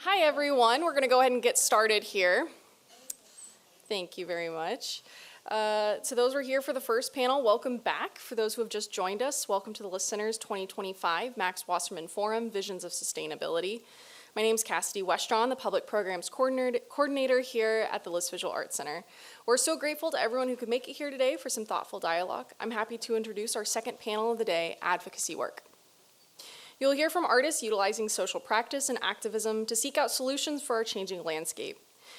Hi, everyone. We're going to go ahead and get started here. Thank you very much. To those who are here for the first panel, welcome back. For those who have just joined us, welcome to the Listeners 2025 Max Wasserman Forum, Visions of Sustainability. My name is Cassidy Westron, the Public Programs Coordinator here at the List Visual Arts Center. We're so grateful to everyone who could make it here today for some thoughtful dialogue. I'm happy to introduce our second panel of the day, Advocacy Work. You'll hear from artists utilizing social practice and activism to seek out solutions for our changing landscape.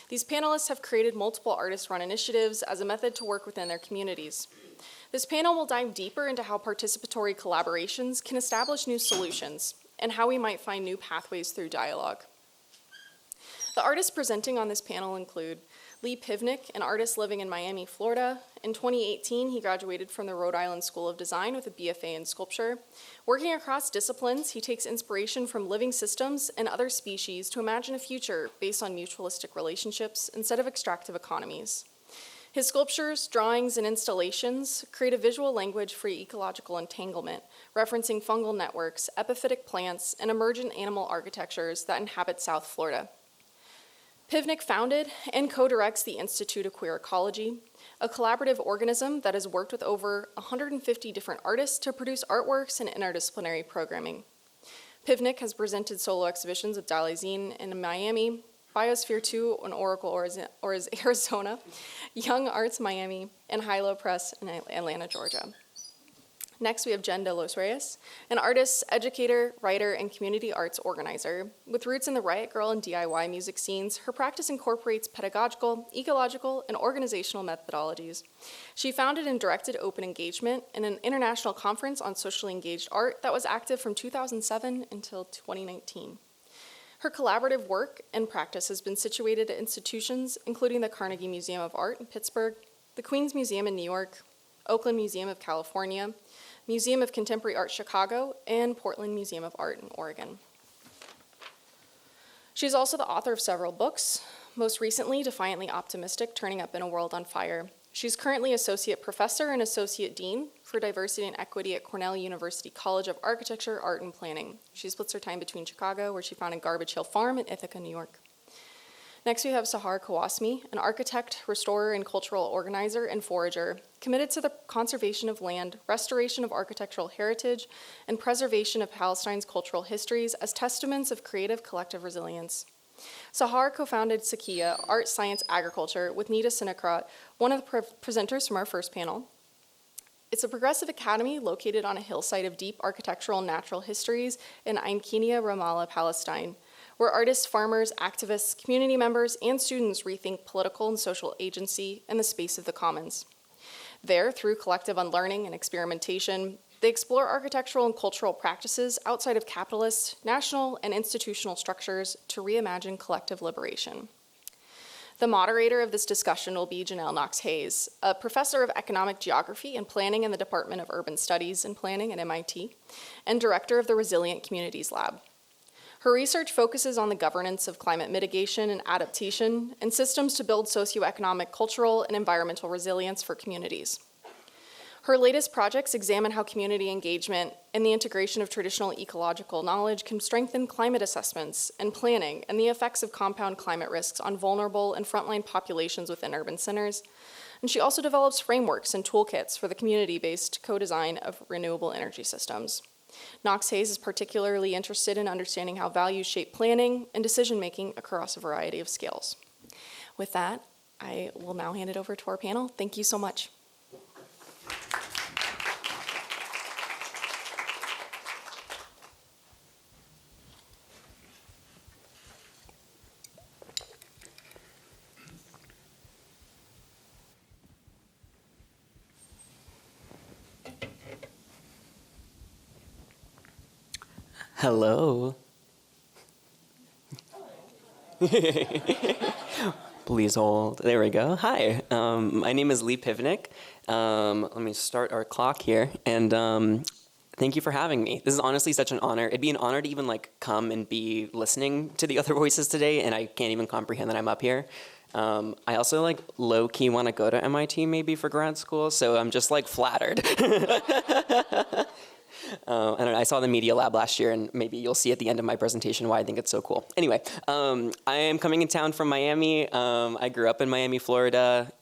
These panelists have created multiple artist-run initiatives as a method to work within their communities. This panel will dive deeper into how participatory collaborations can establish new solutions and how we might find new pathways through dialogue. The artists presenting on this panel include Lee Pivnik, an artist living in Miami, Florida. In 2018, he graduated from the Rhode Island School of Design with a BFA in sculpture. Working across disciplines, he takes inspiration from living systems and other species to imagine a future based on mutualistic relationships instead of extractive economies. His sculptures, drawings, and installations create a visual language for ecological entanglement, referencing fungal networks, epiphytic plants, and emergent animal architectures that inhabit South Florida. Pivnik founded and co-directs the Institute of Queer Ecology, a collaborative organism that has worked with over 150 different artists to produce artworks and interdisciplinary programming. Pivnik has presented solo exhibitions with Dailezine in Miami, Biosphere 2 in Oracle, Arizona, Young Arts Miami, and Hilo Press in Atlanta, Georgia. Next, we have Jen de los Reyes, an artist, educator, writer, and community arts organizer. With roots in the Riot Grrrl and DIY music scenes, her practice incorporates pedagogical, ecological, and organizational methodologies. She founded and directed Open Engagement, an international conference on socially engaged art that was active from 2007 until 2019. Her collaborative work and practice has been situated at institutions including the Carnegie Museum of Art in Pittsburgh, the Queens Museum in New York, Oakland Museum of California, Museum of Contemporary Art Chicago, and Portland Museum of Art in Oregon. She's also the author of several books, most recently Defiantly Optimistic, Turning Up in a World on Fire. She's currently Associate Professor and Associate Dean for Diversity and Equity at Cornell University College of Architecture, Art, and Planning. She splits her time between Chicago, where she founded Garbage Hill Farm, and Ithaca, New York. Next, we have Sahar Qawasmi, an architect, restorer, and cultural organizer and forager, committed to the conservation of land, restoration of architectural heritage, and preservation of Palestine's cultural histories as testaments of creative collective resilience. Sahar co-founded Sakia, Art, Science, Agriculture, with Nita Sinakrat, one of the presenters from our first panel. It's a progressive academy located on a hillside of deep architectural and natural histories in Ain Kinia, Ramallah, Palestine, where artists, farmers, activists, community members, and students rethink political and social agency in the space of the commons. There, through collective unlearning and experimentation, they explore architectural and cultural practices outside of capitalist, national, and institutional structures to reimagine collective liberation. The moderator of this discussion will be Janelle Knox-Hayes, a professor of economic geography and planning in the Department of Urban Studies and Planning at MIT, and director of the Resilient Communities Lab. Her research focuses on the governance of climate mitigation and adaptation and systems to build socioeconomic, cultural, and environmental resilience for communities. Her latest projects examine how community engagement and the integration of traditional ecological knowledge can strengthen climate assessments and planning and the effects of compound climate risks on vulnerable and frontline populations within urban centers. And she also develops frameworks and toolkits for the community-based co-design of renewable energy systems. Knox-Hayes is particularly interested in understanding how values shape planning and decision-making across a variety of scales. With that, I will now hand it over to our panel. Thank you so much. Hello. Please hold. There we go. Hi. My name is Lee Pivnik. Let me start our clock here. And thank you for having me. This is honestly such an honor. It'd be an honor to even come and be listening to the other voices today, and I can't even comprehend that I'm up here. I also low-key want to go to MIT maybe for grad school, so I'm just flattered. I don't know. I saw the Media Lab last year, and maybe you'll see at the end of my presentation why I think it's so cool. Anyway, I am coming in town from Miami. I grew up in Miami, Florida.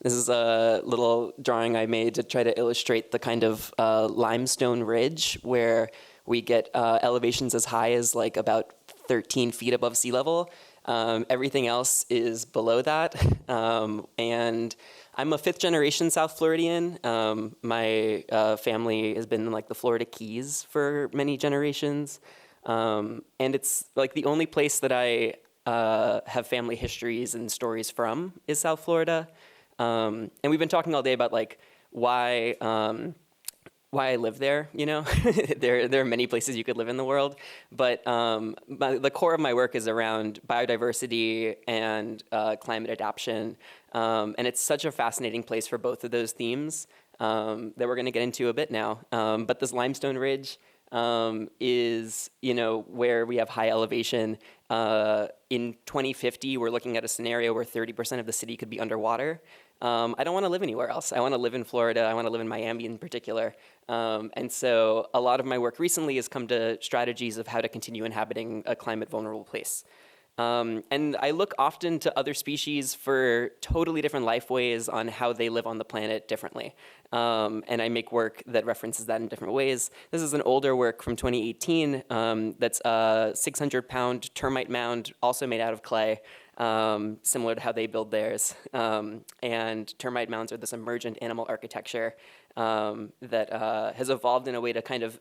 This is a little drawing I made to try to illustrate the kind of limestone ridge where we get elevations as high as like about 13 feet above sea level. Everything else is below that. And I'm a fifth generation South Floridian. My family has been in like the Florida Keys for many generations. And it's like the only place that I have family histories and stories from is South Florida. And we've been talking all day about like why I live there, you know. There are many places you could live in the world, but the core of my work is around biodiversity and climate adaptation, and it's such a fascinating place for both of those themes that we're going to get into a bit now. But this limestone ridge is, you know, where we have high elevation. In 2050, we're looking at a scenario where 30% of the city could be underwater. I don't want to live anywhere else. I want to live in Florida. I want to live in Miami in particular. And so a lot of my work recently has come to strategies of how to continue inhabiting a climate vulnerable place. And I look often to other species for totally different life ways on how they live on the planet differently. And I make work that references that in different ways. This is an older work from 2018 that's a 600-pound termite mound, also made out of clay, similar to how they build theirs. And termite mounds are this emergent animal architecture that has evolved in a way to kind of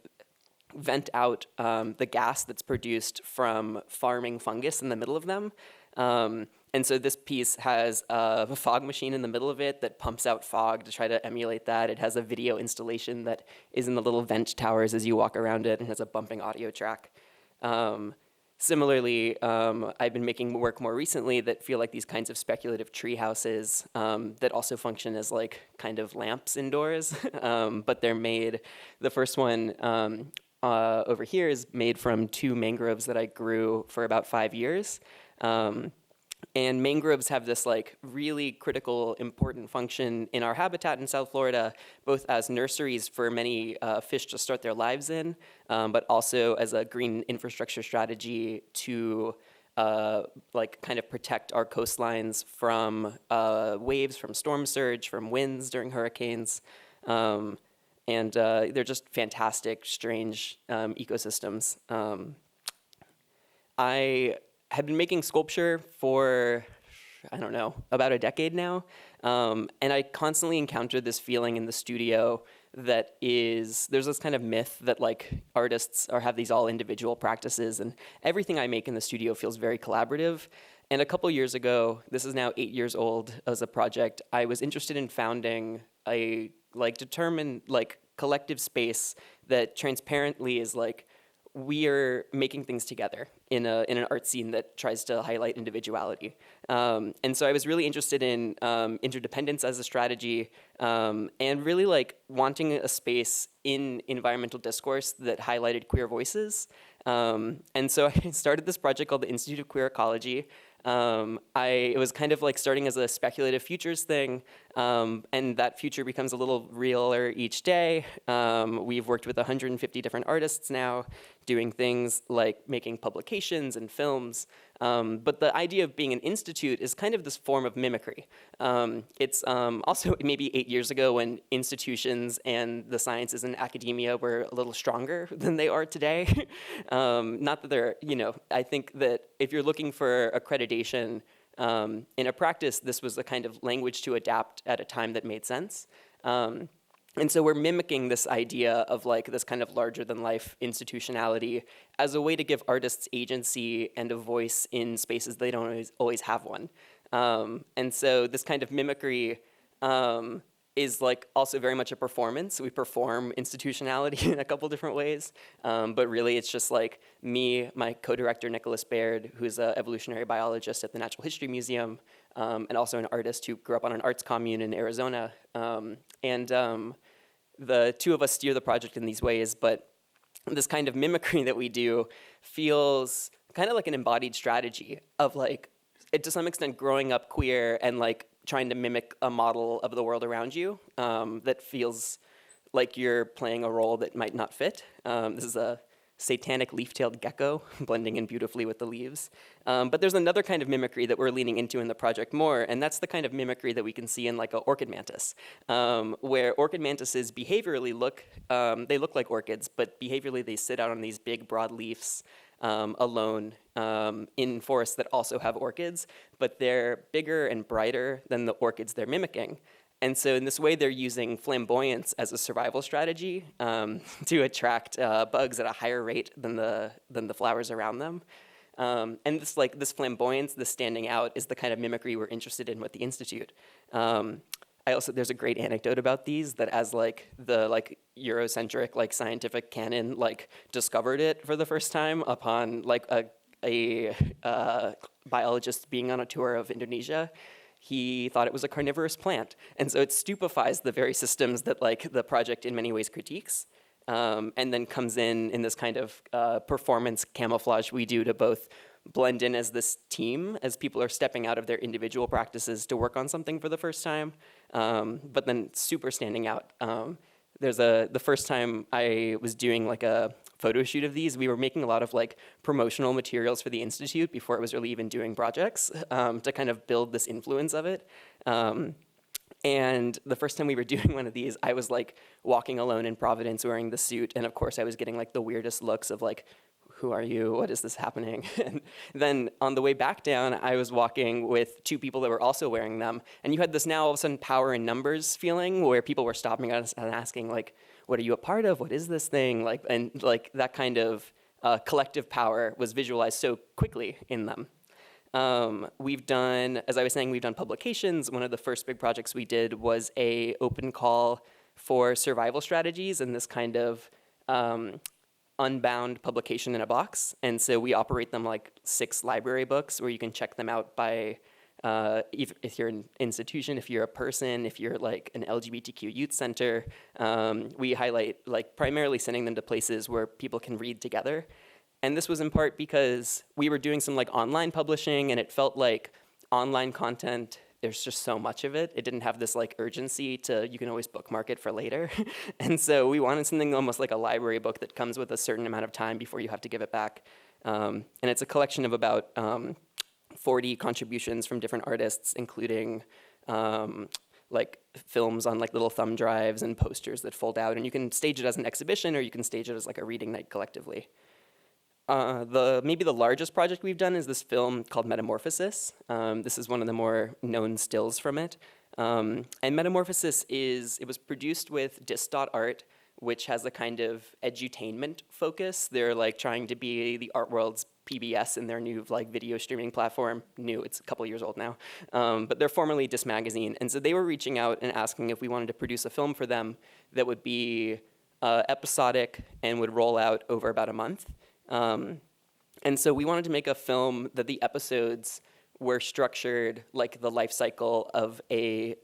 vent out the gas that's produced from farming fungus in the middle of them. And so this piece has a fog machine in the middle of it that pumps out fog to try to emulate that. It has a video installation that is in the little vent towers as you walk around it and has a bumping audio track. Similarly, I've been making work more recently that feel like these kinds of speculative tree houses that also function as like kind of lamps indoors, but they're made, the first one over here is made from 2 mangroves that I grew for about 5 years. And mangroves have this like really critical, important function in our habitat in South Florida, both as nurseries for many fish to start their lives in, but also as a green infrastructure strategy to like kind of protect our coastlines from waves, from storm surge, from winds during hurricanes. And they're just fantastic, strange ecosystems. I have been making sculpture for, I don't know, about a decade now. And I constantly encounter this feeling in the studio that is, there's this kind of myth that like artists have these all individual practices, and everything I make in the studio feels very collaborative. And a couple years ago, this is now 8 years old as a project, I was interested in founding a determined collective space that transparently is like, we are making things together in an art scene that tries to highlight individuality. And so I was really interested in interdependence as a strategy, and really like wanting a space in environmental discourse that highlighted queer voices. And so I started this project called the Institute of Queer Ecology. It was kind of like starting as a speculative futures thing, and that future becomes a little realer each day. We've worked with 150 different artists now, doing things like making publications and films. But the idea of being an institute is kind of this form of mimicry. It's also maybe 8 years ago when institutions and the sciences and academia were a little stronger than they are today. Not that they're, I think that if you're looking for accreditation in a practice, this was a kind of language to adapt at a time that made sense. And so we're mimicking this idea of like this kind of larger than life institutionality as a way to give artists agency and a voice in spaces they don't always have one. And so this kind of mimicry is like also very much a performance. We perform institutionality in a couple different ways, but really it's just like me, my co-director Nicholas Baird, who's an evolutionary biologist at the Natural History Museum, and also an artist who grew up on an arts commune in Arizona. The two of us steer the project in these ways, but this kind of mimicry that we do feels kind of like an embodied strategy of like, to some extent, growing up queer and like trying to mimic a model of the world around you that feels like you're playing a role that might not fit. This is a satanic leaf-tailed gecko blending in beautifully with the leaves. But there's another kind of mimicry that we're leaning into in the project more, and that's the kind of mimicry that we can see in like an orchid mantis, where orchid mantises behaviorally they look like orchids, but behaviorally they sit out on these big broad leaves alone in forests that also have orchids, but they're bigger and brighter than the orchids they're mimicking. And so in this way, they're using flamboyance as a survival strategy to attract bugs at a higher rate than the flowers around them. And this flamboyance, this standing out, is the kind of mimicry we're interested in with the Institute. There's a great anecdote about these that as the Eurocentric scientific canon discovered it for the first time upon a biologist being on a tour of Indonesia. He thought it was a carnivorous plant. And so it stupefies the very systems that the project in many ways critiques, and then comes in this kind of performance camouflage we do to both blend in as this team, as people are stepping out of their individual practices to work on something for the first time, but then super standing out. The first time I was doing a photo shoot of these, we were making a lot of promotional materials for the Institute before it was really even doing projects to kind of build this influence of it. And the first time we were doing one of these, I was walking alone in Providence wearing the suit, and of course I was getting the weirdest looks of who are you? What is this happening? And then on the way back down, I was walking with two people that were also wearing them. And you had this now all of a sudden power in numbers feeling where people were stopping us and asking what are you a part of? What is this thing? That kind of collective power was visualized so quickly in them. We've done, as I was saying, we've done publications. One of the first big projects we did was a open call for survival strategies and this kind of unbound publication in a box. And so we operate them like 6 library books where you can check them out by, if you're an institution, if you're a person, if you're an LGBTQ youth center. We highlight primarily sending them to places where people can read together. And this was in part because we were doing some online publishing, and it felt like online content, there's just so much of it. It didn't have this urgency to, you can always bookmark it for later. And so we wanted something almost like a library book that comes with a certain amount of time before you have to give it back. And it's a collection of about 40 contributions from different artists, including films on little thumb drives and posters that fold out. And you can stage it as an exhibition, or you can stage it as a reading night collectively. Maybe the largest project we've done is this film called Metamorphosis. This is one of the more known stills from it. And Metamorphosis it was produced with Dis.art, which has a kind of edutainment focus. They're trying to be the art world's PBS in their new video streaming platform. It's a couple years old now. But they're formerly Dis Magazine. And so they were reaching out and asking if we wanted to produce a film for them that would be episodic and would roll out over about a month. And so we wanted to make a film that the episodes were structured like the life cycle of an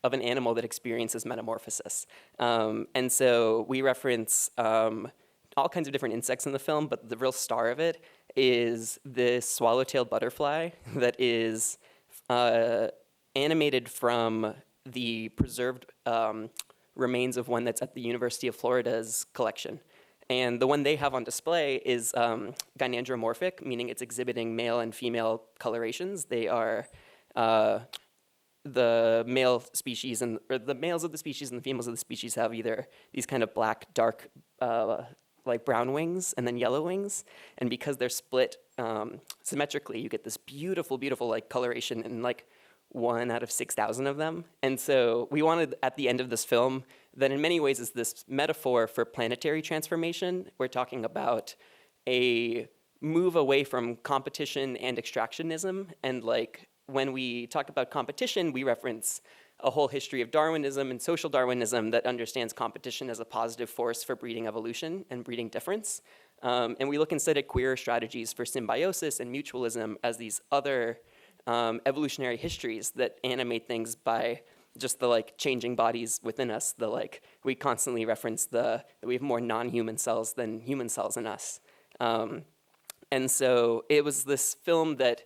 animal that experiences metamorphosis. And so we reference all kinds of different insects in the film, but the real star of it is this swallow-tailed butterfly that is animated from the preserved remains of one that's at the University of Florida's collection. And the one they have on display is gynandromorphic, meaning it's exhibiting male and female colorations. They are the male species or the males of the species and the females of the species have either these kind of black, dark, brown wings and then yellow wings. And because they're split symmetrically, you get this beautiful, beautiful coloration in 1 out of 6,000 of them. And so we wanted at the end of this film that in many ways is this metaphor for planetary transformation. We're talking about a move away from competition and extractionism. And when we talk about competition, we reference a whole history of Darwinism and social Darwinism that understands competition as a positive force for breeding evolution and breeding difference. And we look instead at queer strategies for symbiosis and mutualism as these other evolutionary histories that animate things by just the changing bodies within us. We constantly reference that we have more non-human cells than human cells in us. And so it was this film that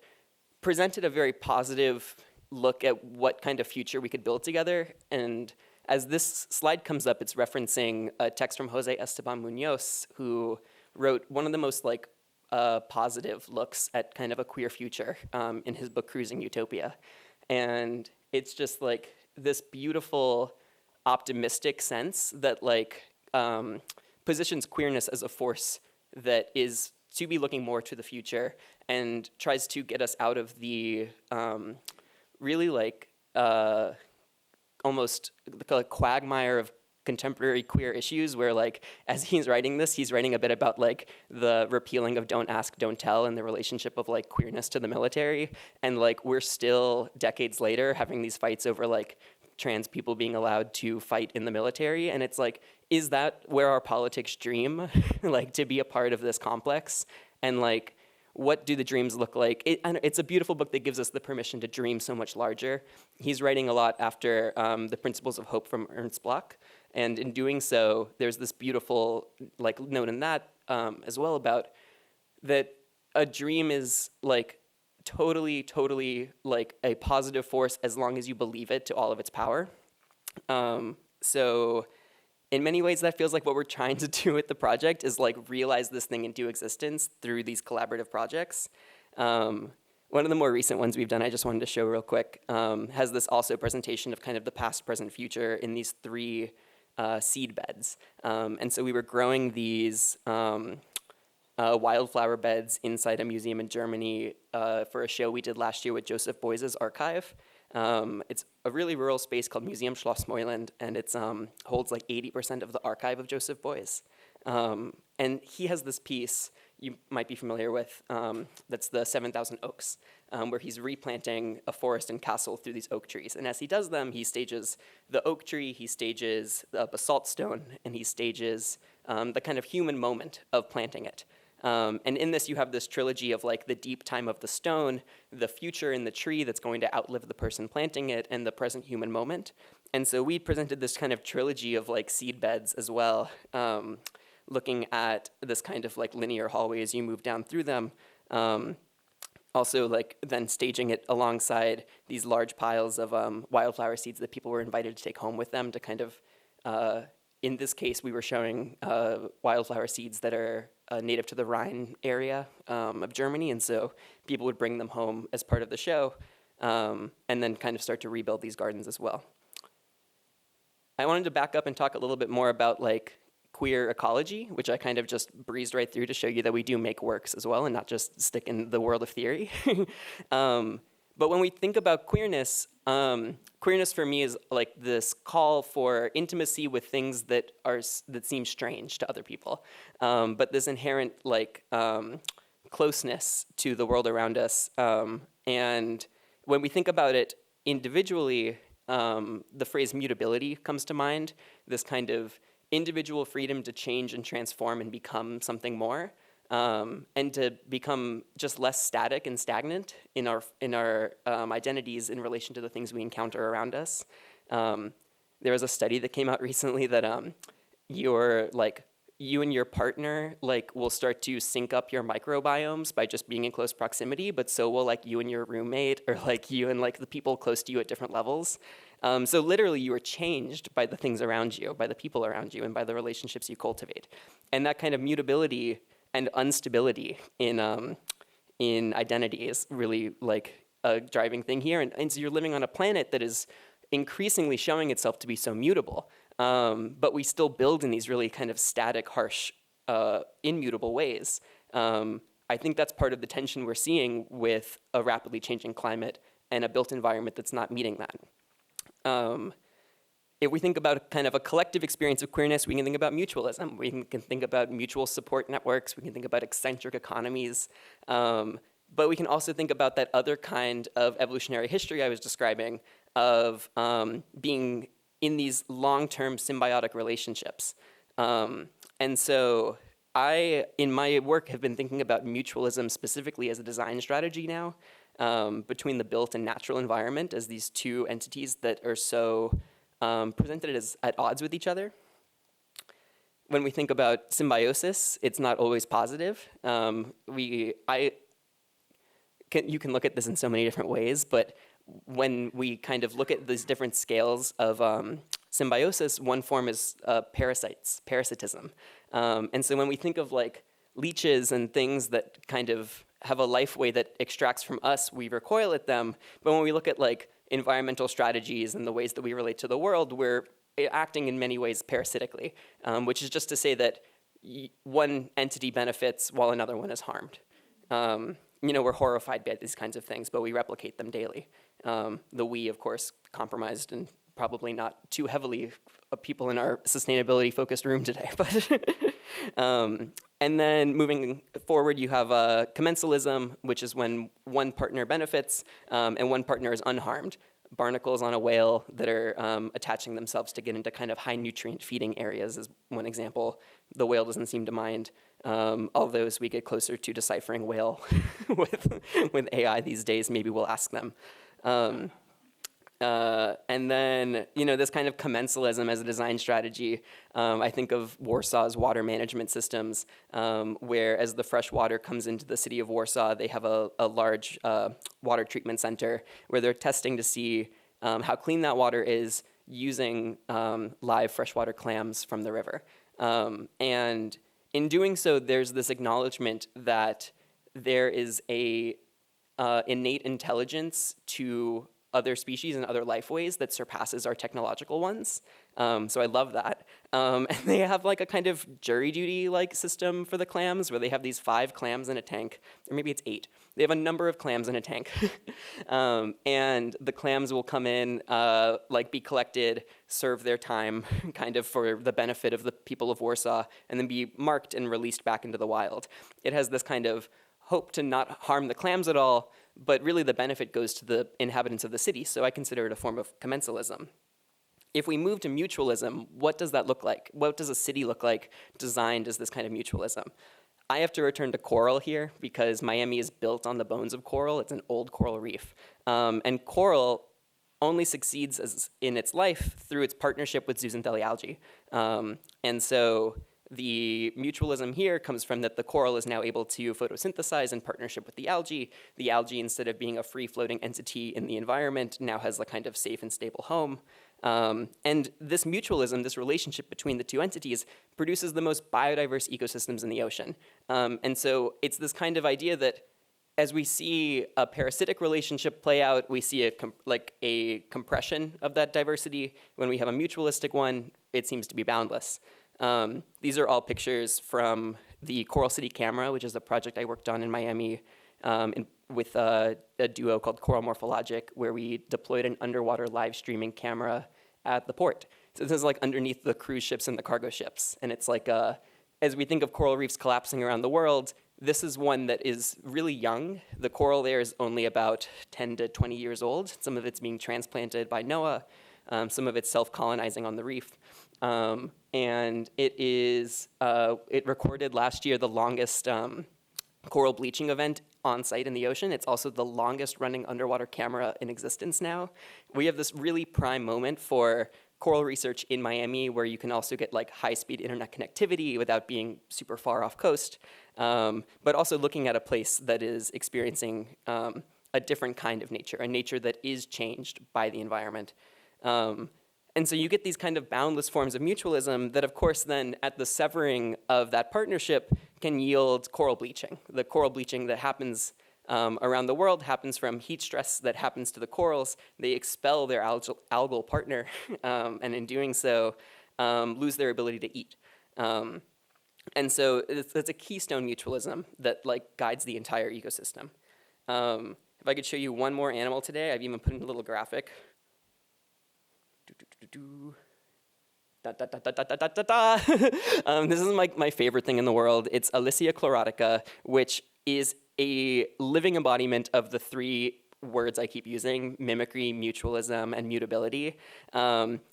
presented a very positive look at what kind of future we could build together. And as this slide comes up, it's referencing a text from Jose Esteban Munoz, who wrote one of the most like positive looks at kind of a queer future in his book Cruising Utopia. And it's just like this beautiful, optimistic sense that like positions queerness as a force that is to be looking more to the future and tries to get us out of the really like almost like a quagmire of contemporary queer issues where like as he's writing this, he's writing a bit about like the repealing of Don't Ask, Don't Tell and the relationship of like queerness to the military. And like we're still decades later having these fights over like trans people being allowed to fight in the military. And it's like, is that where our politics dream? Like to be a part of this complex? And like, what do the dreams look like? It's a beautiful book that gives us the permission to dream so much larger. He's writing a lot after The Principles of Hope from Ernst Bloch. And in doing so, there's this beautiful like note in that as well about that a dream is like totally like a positive force as long as you believe it to all of its power. So in many ways, that feels like what we're trying to do with the project is like realize this thing into existence through these collaborative projects. One of the more recent ones we've done, I just wanted to show real quick, has this also presentation of kind of the past, present, future in these 3 seed beds. And so we were growing these wildflower beds inside a museum in Germany for a show we did last year with Joseph Beuys's archive. It's a really rural space called Museum Schloss Meuland, and it holds like 80% of the archive of Joseph Beuys. And he has this piece you might be familiar with, that's the 7,000 Oaks, where he's replanting a forest in Kassel through these oak trees. And as he does them, he stages the oak tree, he stages the basalt stone, and he stages the kind of human moment of planting it. And in this, you have this trilogy of like the deep time of the stone, the future in the tree that's going to outlive the person planting it, and the present human moment. And so we presented this kind of trilogy of like seed beds as well, looking at this kind of like linear hallway as you move down through them. Also like then staging it alongside these large piles of wildflower seeds that people were invited to take home with them to kind of, in this case, we were showing wildflower seeds that are native to the Rhine area of Germany, and so people would bring them home as part of the show, and then kind of start to rebuild these gardens as well. I wanted to back up and talk a little bit more about like queer ecology, which I kind of just breezed right through to show you that we do make works as well and not just stick in the world of theory. But when we think about queerness, queerness for me is like this call for intimacy with things that seem strange to other people, but this inherent like closeness to the world around us. And when we think about it individually, the phrase mutability comes to mind. This kind of individual freedom to change and transform and become something more. And to become just less static and stagnant in our identities in relation to the things we encounter around us. There was a study that came out recently that you and your partner like will start to sync up your microbiomes by just being in close proximity, but so will like you and your roommate or like you and like the people close to you at different levels. So literally you are changed by the things around you, by the people around you, and by the relationships you cultivate. And that kind of mutability and instability in identity is really like a driving thing here. And so you're living on a planet that is increasingly showing itself to be so mutable, but we still build in these really kind of static, harsh, immutable ways. I think that's part of the tension we're seeing with a rapidly changing climate and a built environment that's not meeting that. If we think about kind of a collective experience of queerness, we can think about mutualism. We can think about mutual support networks. We can think about eccentric economies. But we can also think about that other kind of evolutionary history I was describing of being in these long-term symbiotic relationships. And so I, in my work, have been thinking about mutualism specifically as a design strategy now, between the built and natural environment as these two entities that are so presented as at odds with each other. When we think about symbiosis, it's not always positive. You can look at this in so many different ways, but when we kind of look at these different scales of symbiosis, one form is parasitism. And so when we think of like leeches and things that kind of have a life way that extracts from us, we recoil at them. But when we look at like environmental strategies and the ways that we relate to the world, we're acting in many ways parasitically, which is just to say that one entity benefits while another one is harmed. We're horrified by these kinds of things, but we replicate them daily. The we, of course, compromised and probably not too heavily people in our sustainability-focused room today. But and then moving forward, you have commensalism, which is when one partner benefits and one partner is unharmed. Barnacles on a whale that are attaching themselves to get into kind of high nutrient feeding areas is one example. The whale doesn't seem to mind, although as we get closer to deciphering whale with AI these days, maybe we'll ask them. And then, this kind of commensalism as a design strategy, I think of Warsaw's water management systems, where as the fresh water comes into the city of Warsaw, they have a large water treatment center where they're testing to see how clean that water is using live freshwater clams from the river. And in doing so, there's this acknowledgement that there is a innate intelligence to other species and other life ways that surpasses our technological ones. So I love that. And they have like a kind of jury duty like system for the clams where they have these 5 clams in a tank, or maybe it's 8. They have a number of clams in a tank. And the clams will come in, be collected, serve their time kind of for the benefit of the people of Warsaw, and then be marked and released back into the wild. It has this kind of hope to not harm the clams at all, but really the benefit goes to the inhabitants of the city, so I consider it a form of commensalism. If we move to mutualism, what does that look like? What does a city look like designed as this kind of mutualism? I have to return to coral here because Miami is built on the bones of coral. It's an old coral reef. And coral only succeeds in its life through its partnership with zooxanthellae algae. And so the mutualism here comes from that the coral is now able to photosynthesize in partnership with the algae. The algae, instead of being a free-floating entity in the environment, now has a kind of safe and stable home. And this mutualism, this relationship between the two entities, produces the most biodiverse ecosystems in the ocean. And so it's this kind of idea that as we see a parasitic relationship play out, we see a compression of that diversity. When we have a mutualistic one, it seems to be boundless. These are all pictures from the Coral City Camera, which is a project I worked on in Miami with a duo called Coral Morphologic, where we deployed an underwater live streaming camera at the port. So this is like underneath the cruise ships and the cargo ships. And it's like, as we think of coral reefs collapsing around the world, this is one that is really young. The coral there is only about 10 to 20 years old. Some of it's being transplanted by NOAA. Some of it's self-colonizing on the reef. And it recorded last year the longest coral bleaching event on site in the ocean. It's also the longest running underwater camera in existence now. We have this really prime moment for coral research in Miami where you can also get like high-speed internet connectivity without being super far off coast, but also looking at a place that is experiencing a different kind of nature, a nature that is changed by the environment. And so you get these kind of boundless forms of mutualism that, of course, then at the severing of that partnership can yield coral bleaching. The coral bleaching that happens around the world happens from heat stress that happens to the corals. They expel their algal partner, and in doing so, lose their ability to eat. And so it's a keystone mutualism that like guides the entire ecosystem. If I could show you one more animal today, I've even put in a little graphic. This is my favorite thing in the world. It's Alicia chlorotica, which is a living embodiment of the 3 words I keep using: mimicry, mutualism, and mutability.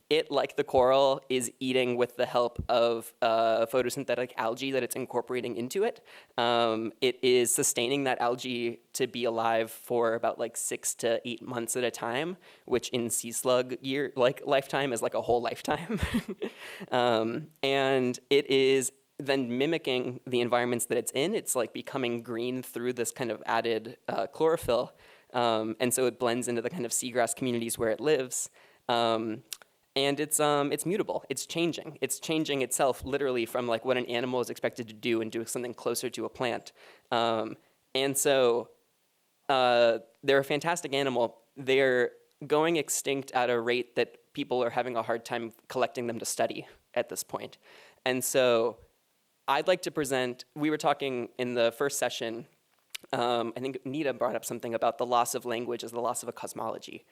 It, like the coral, is eating with the help of photosynthetic algae that it's incorporating into it. It is sustaining that algae to be alive for about like 6 to 8 months at a time, which in sea slug lifetime is like a whole lifetime. And it is then mimicking the environments that it's in. It's like becoming green through this kind of added chlorophyll. And so it blends into the kind of seagrass communities where it lives. and it's mutable. It's changing. It's changing itself literally from like what an animal is expected to do and do something closer to a plant. And so they're a fantastic animal. They're going extinct at a rate that people are having a hard time collecting them to study at this point. And so I'd like to present, we were talking in the first session, I think Nita brought up something about the loss of language as the loss of a cosmology.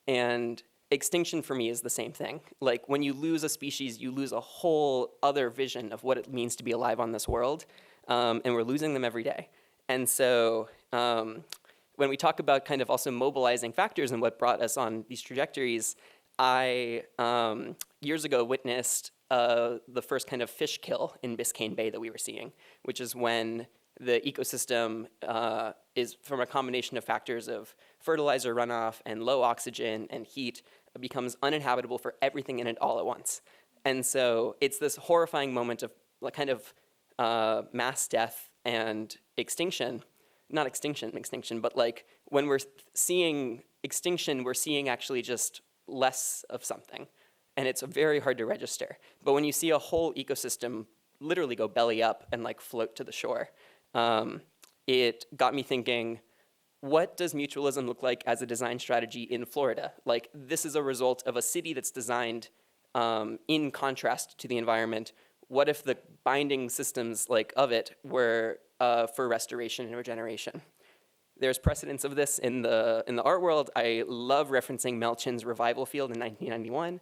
And extinction for me is the same thing. Like when you lose a species, you lose a whole other vision of what it means to be alive on this world. And we're losing them every day. And so when we talk about kind of also mobilizing factors and what brought us on these trajectories, I years ago witnessed the first kind of fish kill in Biscayne Bay that we were seeing, which is when the ecosystem is from a combination of factors of fertilizer runoff and low oxygen and heat, becomes uninhabitable for everything in it all at once. And so it's this horrifying moment of like kind of mass death and extinction. Not extinction, but like when we're seeing extinction, we're seeing actually just less of something. And it's very hard to register. But when you see a whole ecosystem literally go belly up and like float to the shore, it got me thinking, what does mutualism look like as a design strategy in Florida? Like this is a result of a city that's designed in contrast to the environment. What if the binding systems like of it were for restoration and regeneration? There's precedence of this in the art world. I love referencing Mel Chin's Revival Field in 1991.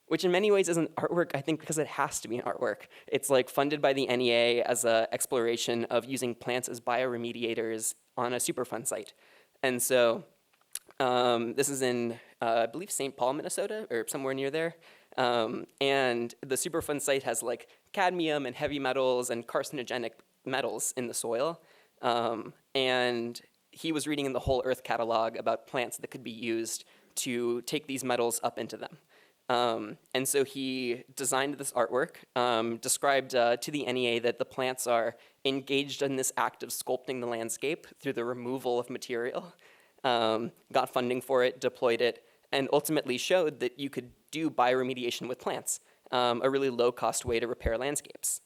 Which in many ways isn't artwork, I think, because it has to be an artwork. It's like funded by the NEA as an exploration of using plants as bioremediators on a Superfund site. And so this is in, I believe, St. Paul, Minnesota, or somewhere near there. And the Superfund site has like cadmium and heavy metals and carcinogenic metals in the soil. And he was reading in the Whole Earth catalog about plants that could be used to take these metals up into them. And so he designed this artwork, described to the NEA that the plants are engaged in this act of sculpting the landscape through the removal of material, got funding for it, deployed it, and ultimately showed that you could do bioremediation with plants, a really low-cost way to repair landscapes.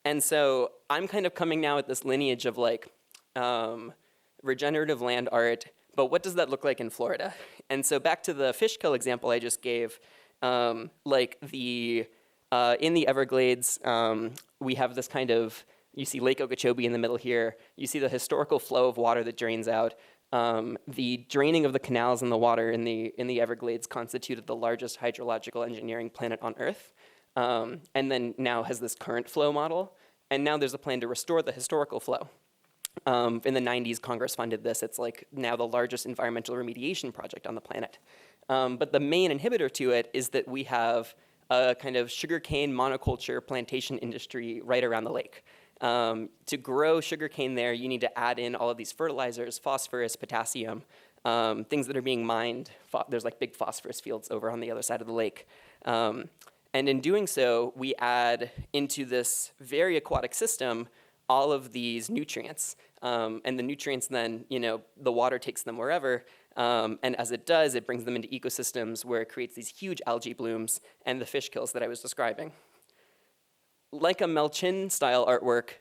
And so I'm kind of coming now at this lineage of like regenerative land art, but what does that look like in Florida? And so back to the fish kill example I just gave, like in the Everglades, we have this kind of, you see Lake Okeechobee in the middle here. You see the historical flow of water that drains out. The draining of the canals and the water in the Everglades constituted the largest hydrological engineering planet on Earth, and then now has this current flow model. And now there's a plan to restore the historical flow. In the 90s, Congress funded this. It's like now the largest environmental remediation project on the planet. But the main inhibitor to it is that we have a kind of sugarcane monoculture plantation industry right around the lake. To grow sugarcane there, you need to add in all of these fertilizers, phosphorus, potassium, things that are being mined. There's like big phosphorus fields over on the other side of the lake. And in doing so, we add into this very aquatic system all of these nutrients. And the nutrients then, the water takes them wherever. And as it does, it brings them into ecosystems where it creates these huge algae blooms and the fish kills that I was describing. Like a Mel Chin style artwork,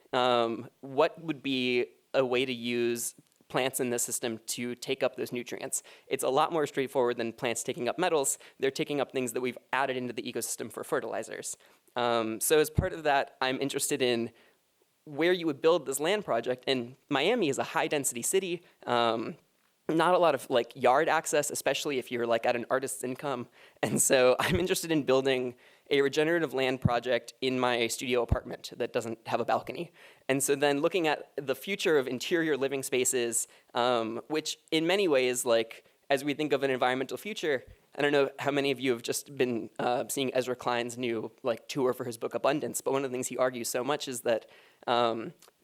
what would be a way to use plants in this system to take up those nutrients? It's a lot more straightforward than plants taking up metals. They're taking up things that we've added into the ecosystem for fertilizers. So as part of that, I'm interested in where you would build this land project. And Miami is a high density city. Not a lot of like yard access, especially if you're like at an artist's income. And so I'm interested in building a regenerative land project in my studio apartment that doesn't have a balcony. And so then looking at the future of interior living spaces, which in many ways, like as we think of an environmental future, I don't know how many of you have just been seeing Ezra Klein's new like tour for his book Abundance, but one of the things he argues so much is that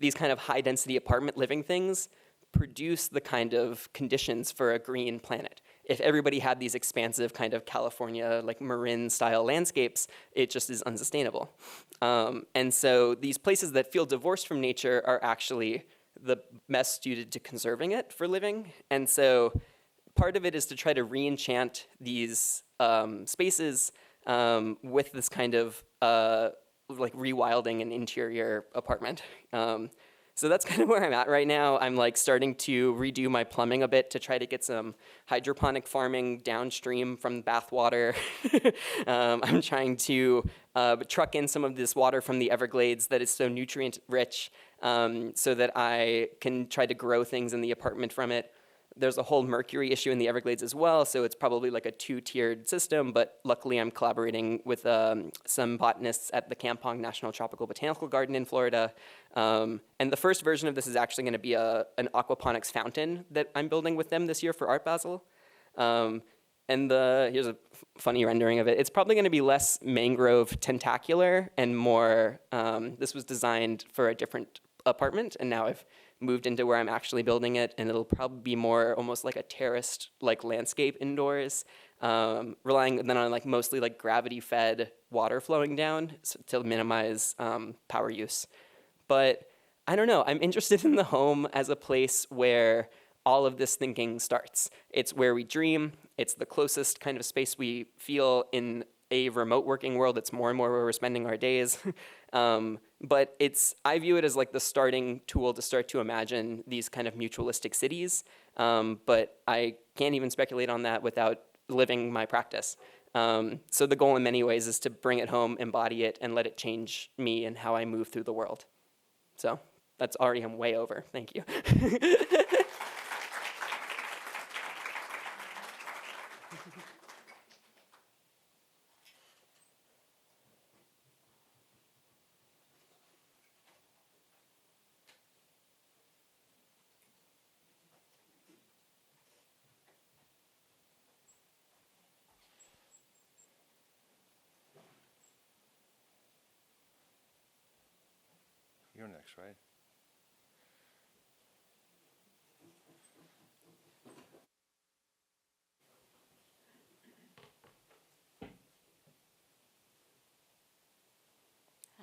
these kind of high density apartment living things produce the kind of conditions for a green planet. If everybody had these expansive kind of California, like Marin style landscapes, it just is unsustainable. And so these places that feel divorced from nature are actually the best suited to conserving it for living. And so part of it is to try to re-enchant these spaces with this kind of like rewilding an interior apartment. So that's kind of where I'm at right now. I'm like starting to redo my plumbing a bit to try to get some hydroponic farming downstream from bathwater. I'm trying to truck in some of this water from the Everglades that is so nutrient rich so that I can try to grow things in the apartment from it. There's a whole mercury issue in the Everglades as well, so it's probably like a two-tiered system, but luckily I'm collaborating with some botanists at the Kampong National Tropical Botanical Garden in Florida. And the first version of this is actually gonna be an aquaponics fountain that I'm building with them this year for Art Basel. And here's a funny rendering of it. It's probably gonna be less mangrove tentacular and more, this was designed for a different apartment, and now I've moved into where I'm actually building it, and it'll probably be more almost like a terraced like landscape indoors, relying then on like mostly like gravity-fed water flowing down to minimize power use. But I don't know, I'm interested in the home as a place where all of this thinking starts. It's where we dream, it's the closest kind of space we feel in a remote working world. It's more and more where we're spending our days. But I view it as like the starting tool to start to imagine these kind of mutualistic cities. But I can't even speculate on that without living my practice. So the goal in many ways is to bring it home, embody it, and let it change me and how I move through the world. So that's already, I'm way over. Thank you. You're next, right?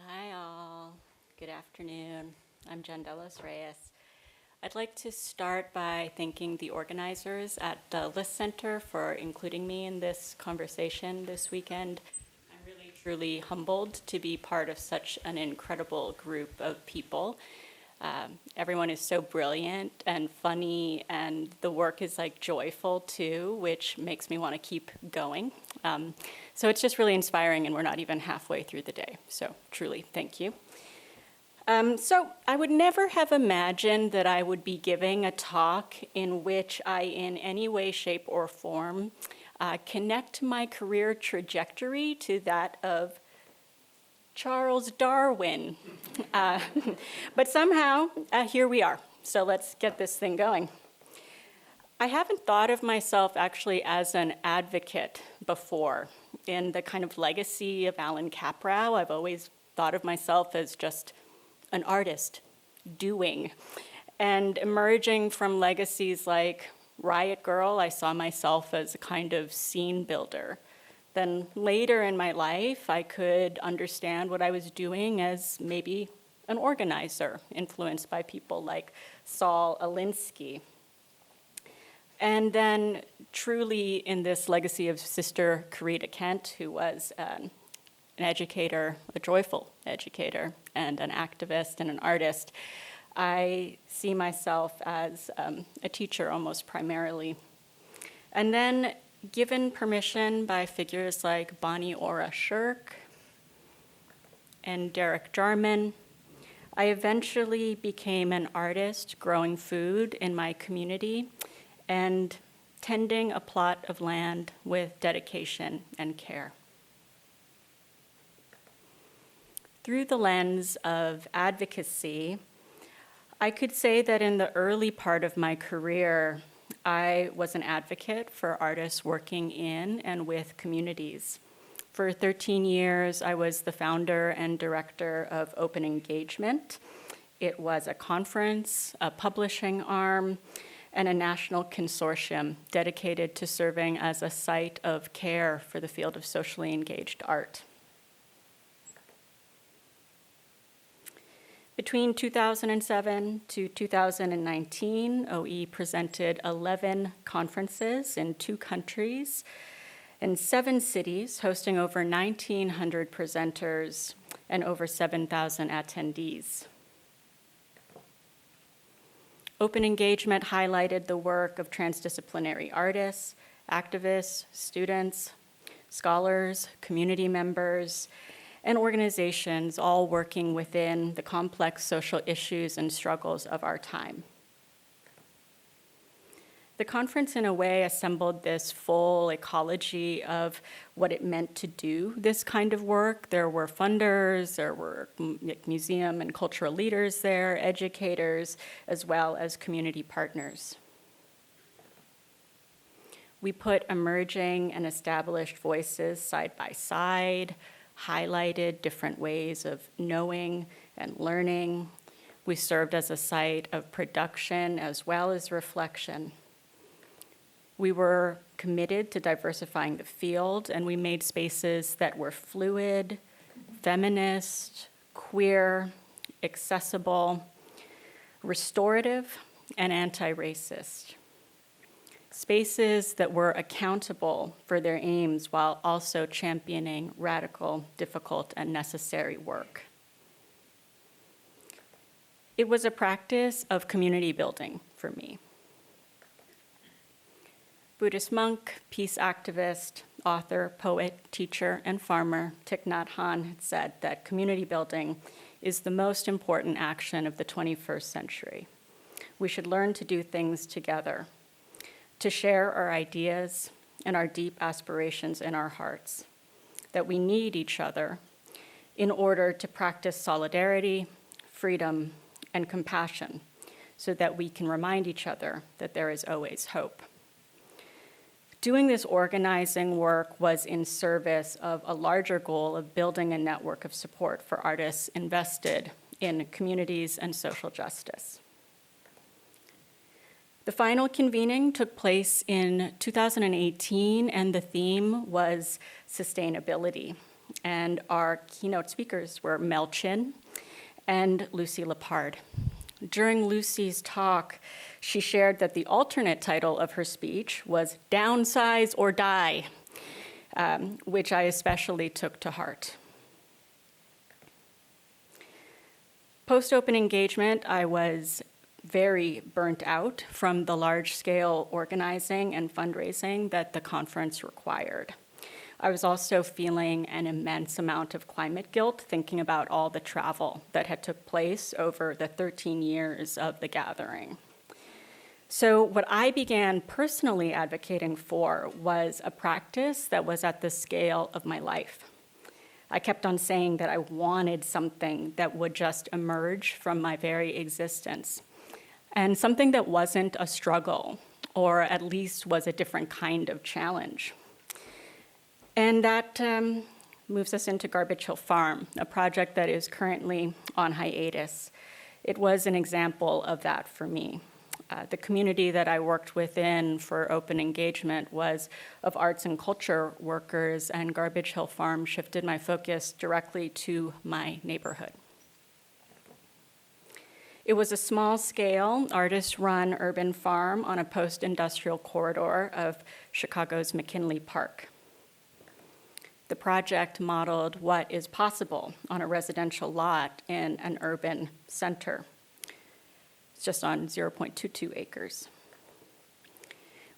Hi all, good afternoon. I'm Janelle Reyes. I'd like to start by thanking the organizers at the List Center for including me in this conversation this weekend. I'm really truly humbled to be part of such an incredible group of people. Everyone is so brilliant and funny, and the work is like joyful too, which makes me want to keep going. So it's just really inspiring, and we're not even halfway through the day. So truly, thank you. So I would never have imagined that I would be giving a talk in which I, in any way, shape, or form, connect my career trajectory to that of Charles Darwin. But somehow, here we are. So let's get this thing going. I haven't thought of myself actually as an advocate before. In the kind of legacy of Alan Kaprow, I've always thought of myself as just an artist doing. And emerging from legacies like Riot Girl, I saw myself as a kind of scene builder. Then later in my life, I could understand what I was doing as maybe an organizer, influenced by people like Saul Alinsky. And then truly in this legacy of Sister Corita Kent, who was an educator, a joyful educator, and an activist and an artist, I see myself as a teacher almost primarily. And then given permission by figures like Bonnie Ora Shirk and Derek Jarman, I eventually became an artist growing food in my community and tending a plot of land with dedication and care. Through the lens of advocacy, I could say that in the early part of my career, I was an advocate for artists working in and with communities. For 13 years, I was the founder and director of Open Engagement. It was a conference, a publishing arm, and a national consortium dedicated to serving as a site of care for the field of socially engaged art. Between 2007 to 2019, OE presented 11 conferences in 2 countries in 7 cities, hosting over 1,900 presenters and over 7,000 attendees. Open engagement highlighted the work of transdisciplinary artists, activists, students, scholars, community members, and organizations all working within the complex social issues and struggles of our time. The conference, in a way, assembled this full ecology of what it meant to do this kind of work. There were funders, there were museum and cultural leaders there, educators, as well as community partners. We put emerging and established voices side by side, highlighted different ways of knowing and learning. We served as a site of production as well as reflection. We were committed to diversifying the field, and we made spaces that were fluid, feminist, queer, accessible, restorative, and anti-racist. Spaces that were accountable for their aims while also championing radical, difficult, and necessary work. It was a practice of community building for me. Buddhist monk, peace activist, author, poet, teacher, and farmer Thich Nhat Hanh had said that community building is the most important action of the 21st century. We should learn to do things together, to share our ideas and our deep aspirations in our hearts, that we need each other in order to practice solidarity, freedom, and compassion, so that we can remind each other that there is always hope. Doing this organizing work was in service of a larger goal of building a network of support for artists invested in communities and social justice. The final convening took place in 2018, and the theme was sustainability. And our keynote speakers were Mel Chin and Lucy Lepard. During Lucy's talk, she shared that the alternate title of her speech was Downsize or Die, which I especially took to heart. Post-open engagement, I was very burnt out from the large-scale organizing and fundraising that the conference required. I was also feeling an immense amount of climate guilt, thinking about all the travel that had took place over the 13 years of the gathering. So what I began personally advocating for was a practice that was at the scale of my life. I kept on saying that I wanted something that would just emerge from my very existence, and something that wasn't a struggle, or at least was a different kind of challenge. And that moves us into Garbage Hill Farm, a project that is currently on hiatus. It was an example of that for me. The community that I worked within for open engagement was of arts and culture workers, and Garbage Hill Farm shifted my focus directly to my neighborhood. It was a small-scale, artist-run urban farm on a post-industrial corridor of Chicago's McKinley Park. The project modeled what is possible on a residential lot in an urban center. It's just on 0.22 acres.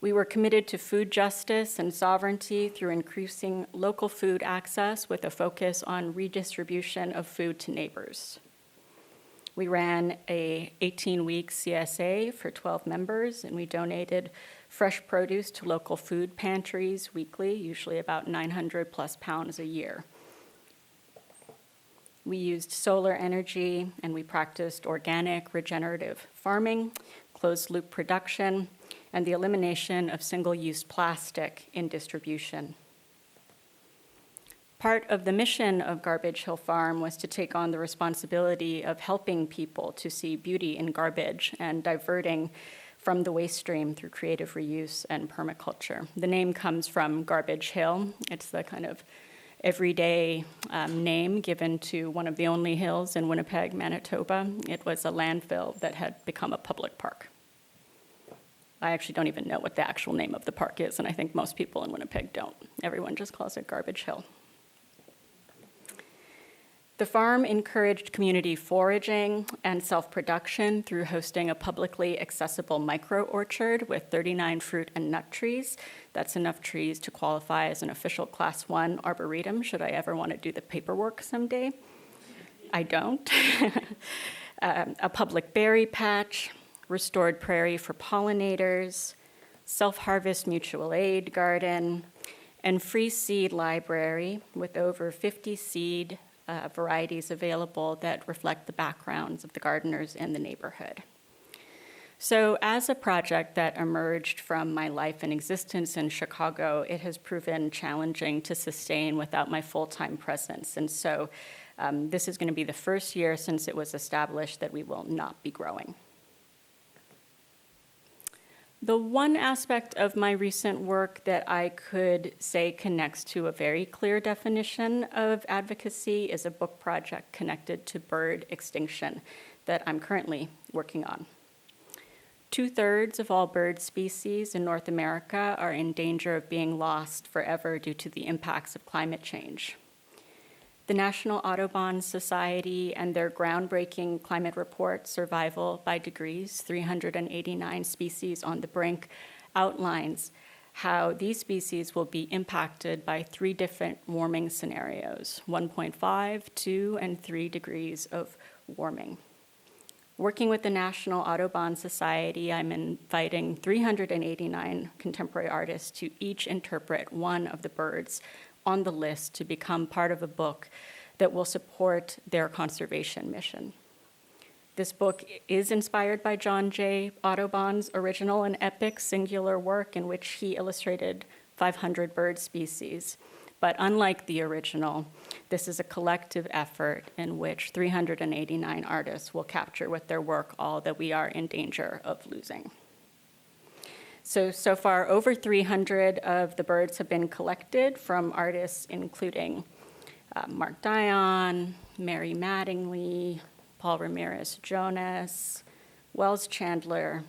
We were committed to food justice and sovereignty through increasing local food access with a focus on redistribution of food to neighbors. We ran a 18-week CSA for 12 members, and we donated fresh produce to local food pantries weekly, usually about 900 plus pounds a year. We used solar energy, and we practiced organic regenerative farming, closed-loop production, and the elimination of single-use plastic in distribution. Part of the mission of Garbage Hill Farm was to take on the responsibility of helping people to see beauty in garbage and diverting from the waste stream through creative reuse and permaculture. The name comes from Garbage Hill. It's the kind of everyday name given to one of the only hills in Winnipeg, Manitoba. It was a landfill that had become a public park. I actually don't even know what the actual name of the park is, and I think most people in Winnipeg don't. Everyone just calls it Garbage Hill. The farm encouraged community foraging and self-production through hosting a publicly accessible micro-orchard with 39 fruit and nut trees. That's enough trees to qualify as an official Class 1 arboretum, should I ever want to do the paperwork someday. I don't. A public berry patch, restored prairie for pollinators, self-harvest mutual aid garden, and free seed library with over 50 seed varieties available that reflect the backgrounds of the gardeners in the neighborhood. So as a project that emerged from my life and existence in Chicago, it has proven challenging to sustain without my full-time presence. And so this is going to be the first year since it was established that we will not be growing. The one aspect of my recent work that I could say connects to a very clear definition of advocacy is a book project connected to bird extinction that I'm currently working on. 2/3 of all bird species in North America are in danger of being lost forever due to the impacts of climate change. The National Audubon Society and their groundbreaking climate report, Survival by Degrees, 389 Species on the Brink, outlines how these species will be impacted by 3 different warming scenarios, 1.5, 2, and 3 degrees of warming. Working with the National Audubon Society, I'm inviting 389 contemporary artists to each interpret one of the birds on the list to become part of a book that will support their conservation mission. This book is inspired by John J. Audubon's original and epic singular work in which he illustrated 500 bird species. But unlike the original, this is a collective effort in which 389 artists will capture with their work all that we are in danger of losing. So far, over 300 of the birds have been collected from artists including Mark Dion, Mary Mattingly, Paul Ramirez-Jonas, Wells Chandler,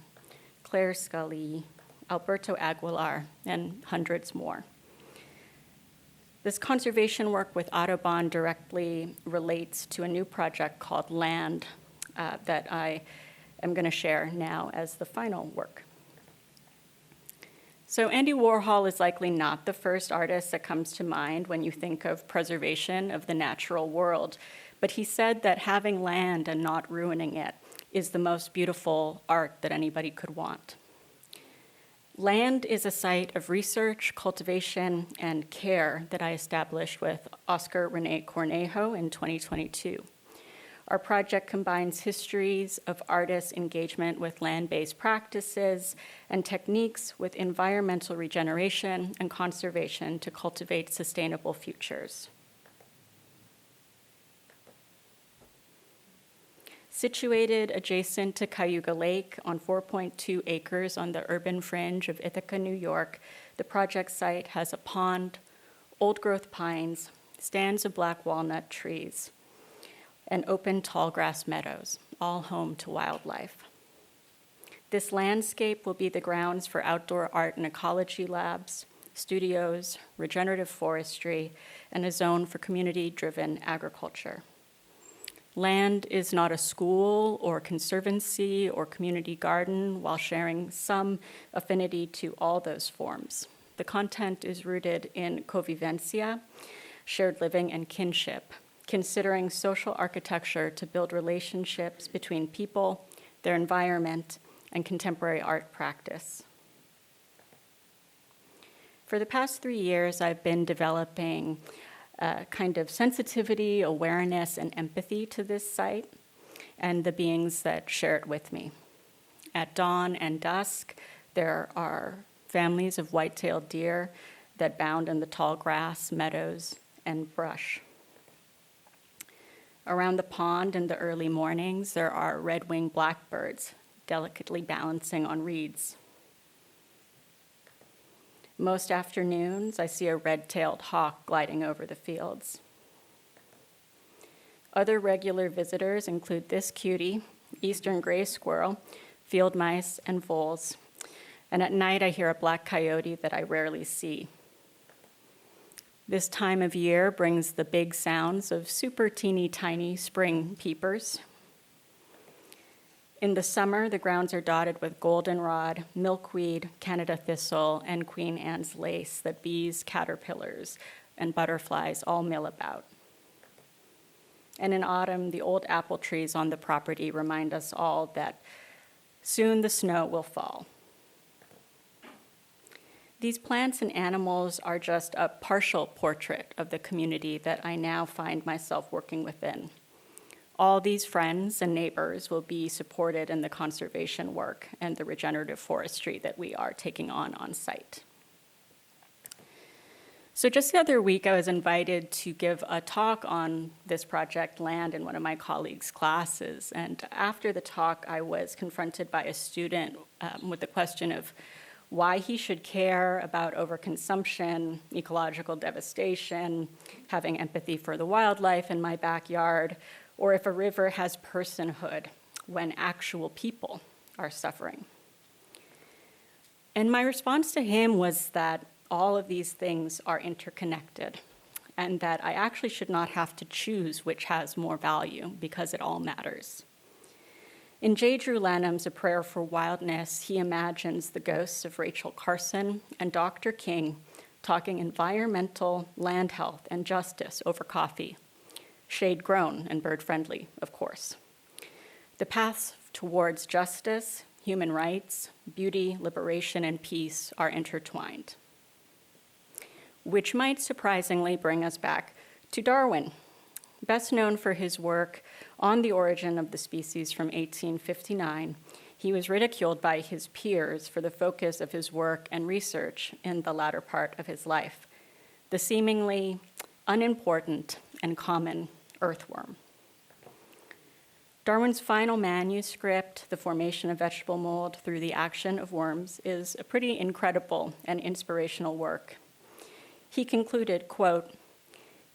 Claire Scully, Alberto Aguilar, and hundreds more. This conservation work with Audubon directly relates to a new project called Land that I am going to share now as the final work. So Andy Warhol is likely not the first artist that comes to mind when you think of preservation of the natural world, but he said that having land and not ruining it is the most beautiful art that anybody could want. Land is a site of research, cultivation, and care that I established with Oscar René Cornejo in 2022. Our project combines histories of artists' engagement with land-based practices and techniques with environmental regeneration and conservation to cultivate sustainable futures. Situated adjacent to Cayuga Lake on 4.2 acres on the urban fringe of Ithaca, New York, the project site has a pond, old-growth pines, stands of black walnut trees, and open tall grass meadows, all home to wildlife. This landscape will be the grounds for outdoor art and ecology labs, studios, regenerative forestry, and a zone for community-driven agriculture. Land is not a school or conservancy or community garden, while sharing some affinity to all those forms. The content is rooted in convivencia, shared living, and kinship, considering social architecture to build relationships between people, their environment, and contemporary art practice. For the past 3 years, I've been developing a kind of sensitivity, awareness, and empathy to this site and the beings that share it with me. At dawn and dusk, there are families of white-tailed deer that bound in the tall grass, meadows, and brush. Around the pond in the early mornings, there are red-winged blackbirds delicately balancing on reeds. Most afternoons, I see a red-tailed hawk gliding over the fields. Other regular visitors include this cutie, eastern gray squirrel, field mice, and voles. and at night I hear a black coyote that I rarely see. This time of year brings the big sounds of super teeny tiny spring peepers. In the summer, the grounds are dotted with goldenrod, milkweed, Canada thistle, and Queen Anne's lace that bees, caterpillars, and butterflies all mill about. And in autumn, the old apple trees on the property remind us all that soon the snow will fall. These plants and animals are just a partial portrait of the community that I now find myself working within. All these friends and neighbors will be supported in the conservation work and the regenerative forestry that we are taking on site. So just the other week, I was invited to give a talk on this project land in one of my colleagues' classes. And after the talk, I was confronted by a student with the question of why he should care about overconsumption, ecological devastation, having empathy for the wildlife in my backyard, or if a river has personhood when actual people are suffering. And my response to him was that all of these things are interconnected, and that I actually should not have to choose which has more value because it all matters. In J. Drew Lanham's A Prayer for Wildness, he imagines the ghosts of Rachel Carson and Dr. King talking environmental, land health, and justice over coffee. Shade-grown and bird-friendly, of course. The paths towards justice, human rights, beauty, liberation, and peace are intertwined, which might surprisingly bring us back to Darwin, best known for his work on the origin of the species from 1859. He was ridiculed by his peers for the focus of his work and research in the latter part of his life, the seemingly unimportant and common earthworm. Darwin's final manuscript, The Formation of Vegetable Mold Through the Action of Worms, is a pretty incredible and inspirational work. He concluded, quote,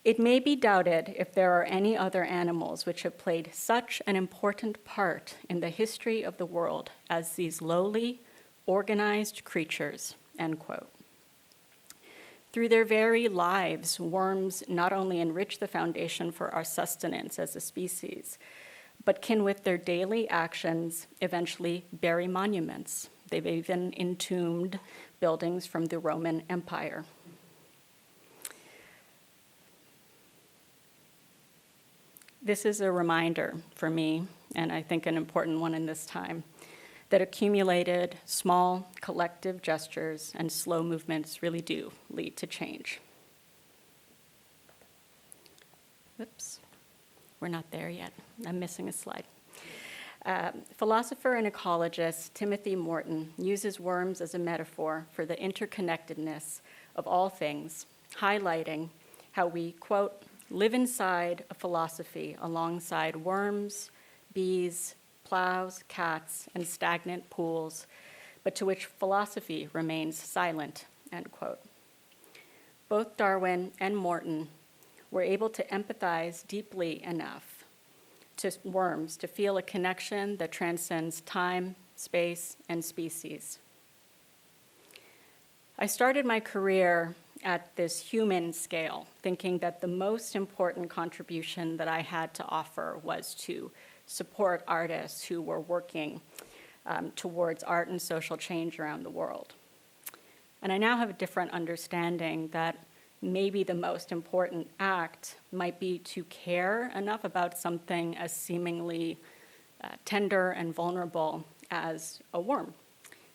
"It may be doubted if there are any other animals which have played such an important part in the history of the world as these lowly, organized creatures," end quote. Through their very lives, worms not only enrich the foundation for our sustenance as a species, but can, with their daily actions, eventually bury monuments. They've even entombed buildings from the Roman Empire. This is a reminder for me, and I think an important one in this time, that accumulated small collective gestures and slow movements really do lead to change. Whoops, we're not there yet. I'm missing a slide. Philosopher and ecologist Timothy Morton uses worms as a metaphor for the interconnectedness of all things, highlighting how we, quote, live inside a philosophy alongside worms, bees, plows, cats, and stagnant pools, but to which philosophy remains silent, end quote. Both Darwin and Morton were able to empathize deeply enough to worms to feel a connection that transcends time, space, and species. I started my career at this human scale, thinking that the most important contribution that I had to offer was to support artists who were working towards art and social change around the world. And I now have a different understanding that maybe the most important act might be to care enough about something as seemingly tender and vulnerable as a worm.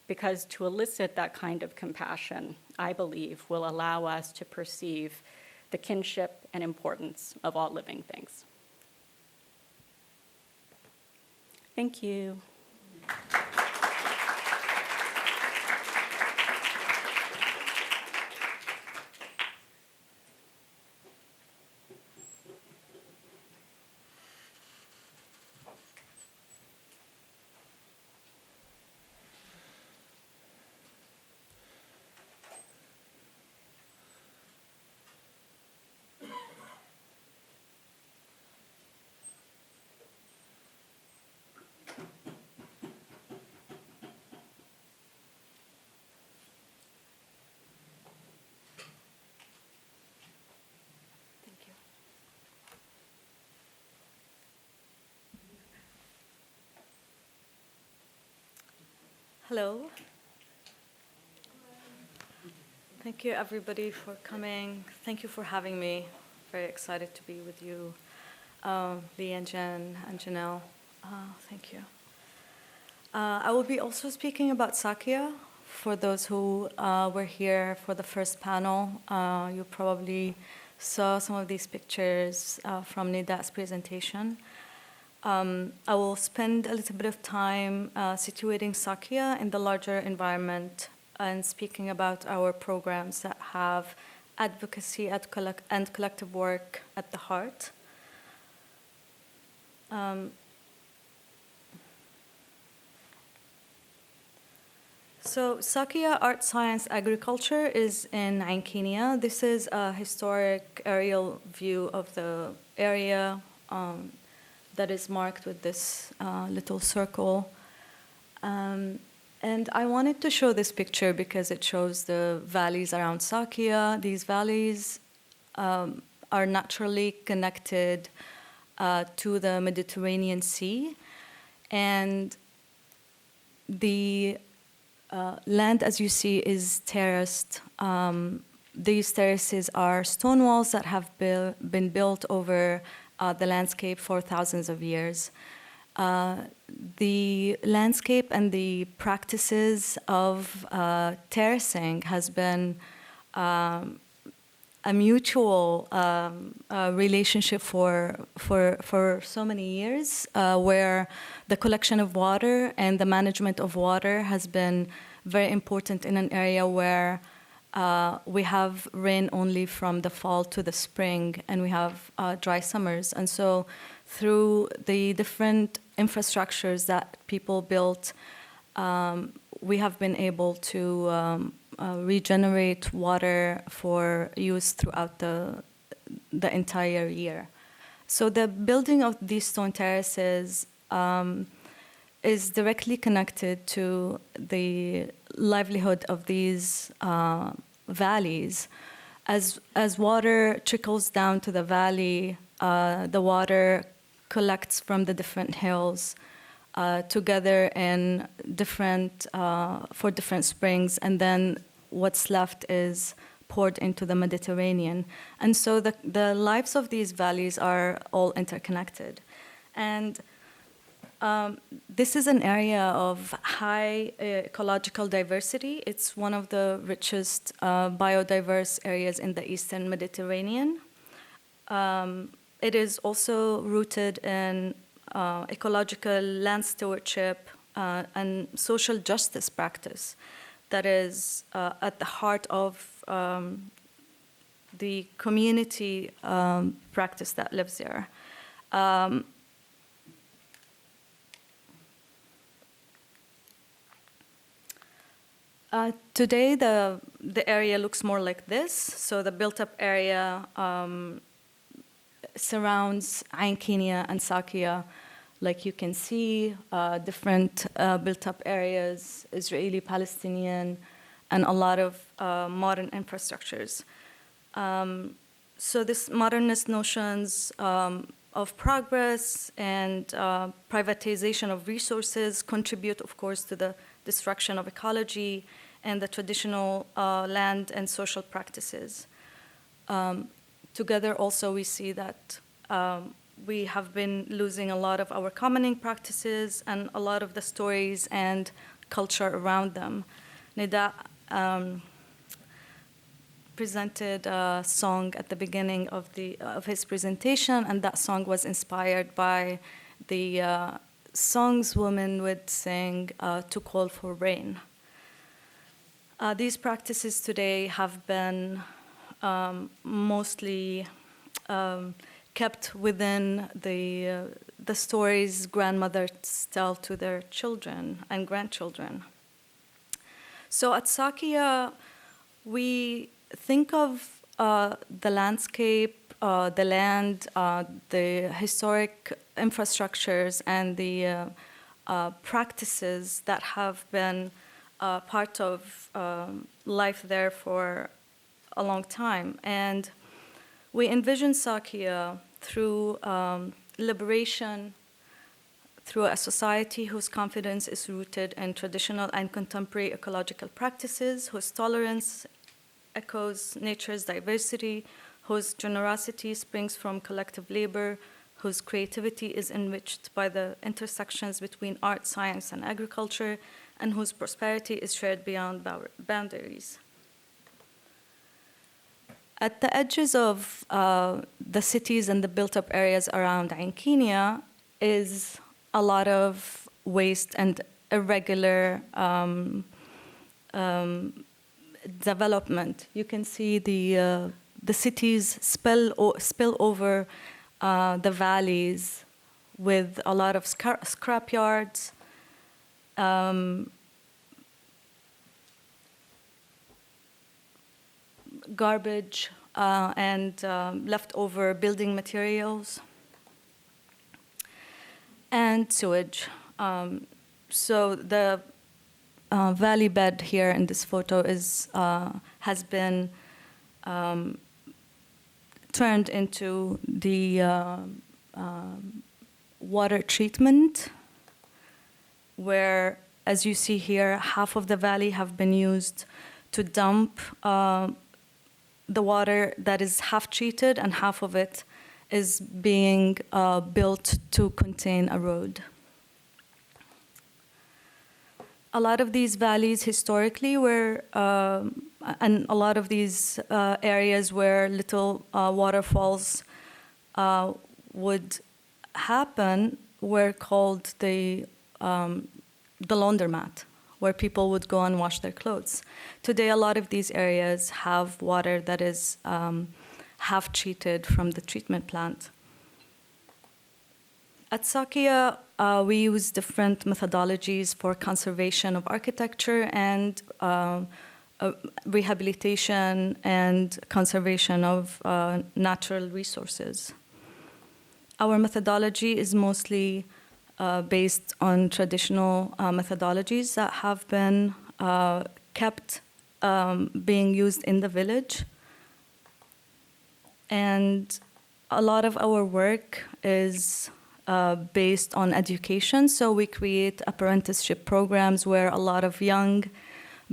Because to elicit that kind of compassion, I believe, will allow us to perceive the kinship and importance of all living things. Thank you. Hello. Thank you, everybody, for coming. Thank you for having me. Very excited to be with you, Lee and Jen and Janelle. Thank you. I will be also speaking about Sakya. For those who were here for the first panel, you probably saw some of these pictures from Nida's presentation. I will spend a little bit of time situating Sakya in the larger environment and speaking about our programs that have advocacy and collective work at the heart. So Sakya Art, Science, Agriculture is in Ain Kenya. This is a historic aerial view of the area that is marked with this little circle. And I wanted to show this picture because it shows the valleys around Sakya. These valleys are naturally connected to the Mediterranean Sea. And the land, as you see, is terraced. These terraces are stone walls that have been built over the landscape for thousands of years. The landscape and the practices of terracing has been a mutual relationship for so many years, where the collection of water and the management of water has been very important in an area where we have rain only from the fall to the spring, and we have dry summers. And so through the different infrastructures that people built, we have been able to regenerate water for use throughout the entire year. So the building of these stone terraces is directly connected to the livelihood of these valleys. As water trickles down to the valley, the water collects from the different hills together in for different springs, and then what's left is poured into the Mediterranean. And so the lives of these valleys are all interconnected. And this is an area of high ecological diversity. It's one of the richest biodiverse areas in the Eastern Mediterranean. It is also rooted in ecological land stewardship and social justice practice that is at the heart of the community practice that lives there. Today, the area looks more like this. So the built-up area surrounds Ain Kenya and Sakya. Like you can see, different built-up areas, Israeli, Palestinian, and a lot of modern infrastructures. So this modernist notions of progress and privatization of resources contribute, of course, to the destruction of ecology and the traditional land and social practices. Together also we see that we have been losing a lot of our commoning practices and a lot of the stories and culture around them. Nida presented a song at the beginning of his presentation, and that song was inspired by the songs women would sing to call for rain. These practices today have been mostly kept within the stories grandmothers tell to their children and grandchildren. So at Sakya, we think of the landscape, the land, the historic infrastructures, and the practices that have been part of life there for a long time. And we envision Sakya through liberation, through a society whose confidence is rooted in traditional and contemporary ecological practices, whose tolerance echoes nature's diversity, whose generosity springs from collective labor, whose creativity is enriched by the intersections between art, science, and agriculture, and whose prosperity is shared beyond boundaries. At the edges of the cities and the built-up areas around Ain Kenya is a lot of waste and irregular development. You can see the cities spill over the valleys with a lot of scrap yards, garbage, and leftover building materials, and sewage. So the valley bed here in this photo has been turned into the water treatment, where, as you see here, half of the valley have been used to dump the water that is half treated, and half of it is being built to contain a road. A lot of these valleys historically were, and a lot of these areas where little waterfalls would happen were called the laundromat, where people would go and wash their clothes. Today, a lot of these areas have water that is half treated from the treatment plant. At Sakia, we use different methodologies for conservation of architecture and rehabilitation and conservation of natural resources. Our methodology is mostly based on traditional methodologies that have been kept being used in the village. And a lot of our work is based on education. So we create apprenticeship programs where a lot of young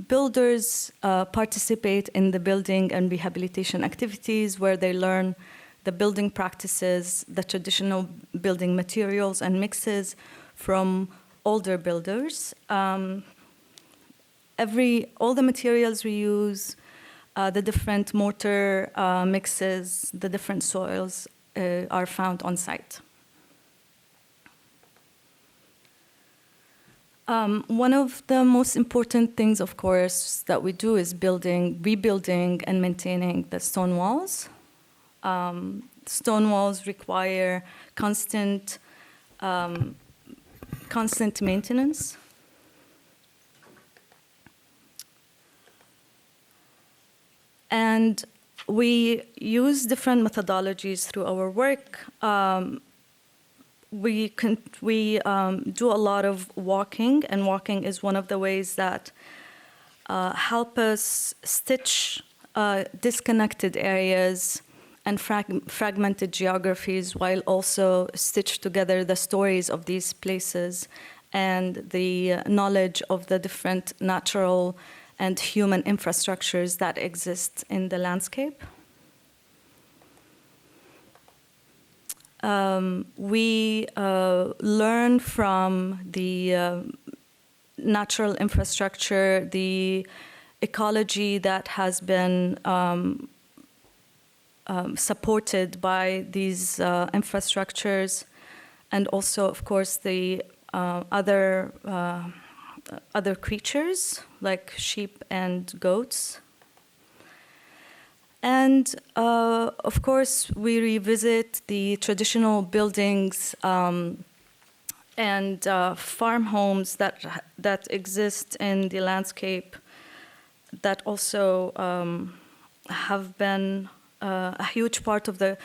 builders participate in the building and rehabilitation activities, where they learn the building practices, the traditional building materials and mixes from older builders. All the materials we use, the different mortar mixes, the different soils are found on site. One of the most important things, of course, that we do is rebuilding and maintaining the stone walls. Stone walls require constant maintenance. And we use different methodologies through our work. We do a lot of walking, and walking is one of the ways that help us stitch disconnected areas and fragmented geographies, while also stitch together the stories of these places and the knowledge of the different natural and human infrastructures that exist in the landscape. We learn from the natural infrastructure, the ecology that has been supported by these infrastructures, and also, of course, the other creatures like sheep and goats. And of course, we revisit the traditional buildings and farm homes that exist in the landscape, that also have been a huge part of the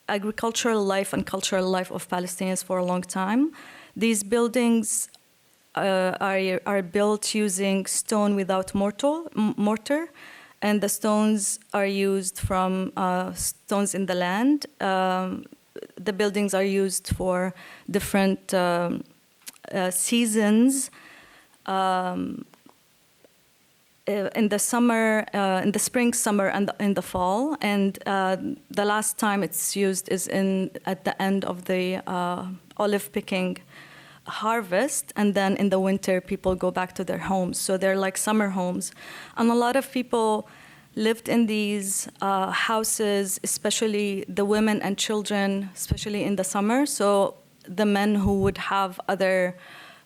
agricultural life and cultural life of Palestinians for a long time. These buildings are built using stone without mortar, and the stones are used from stones in the land. the buildings are used for different seasons. In the summer, in the spring, summer, and in the fall. And the last time it's used is at the end of the olive picking harvest. And then in the winter, people go back to their homes. So they're like summer homes. And a lot of people lived in these houses, especially the women and children, especially in the summer. So the men who would have other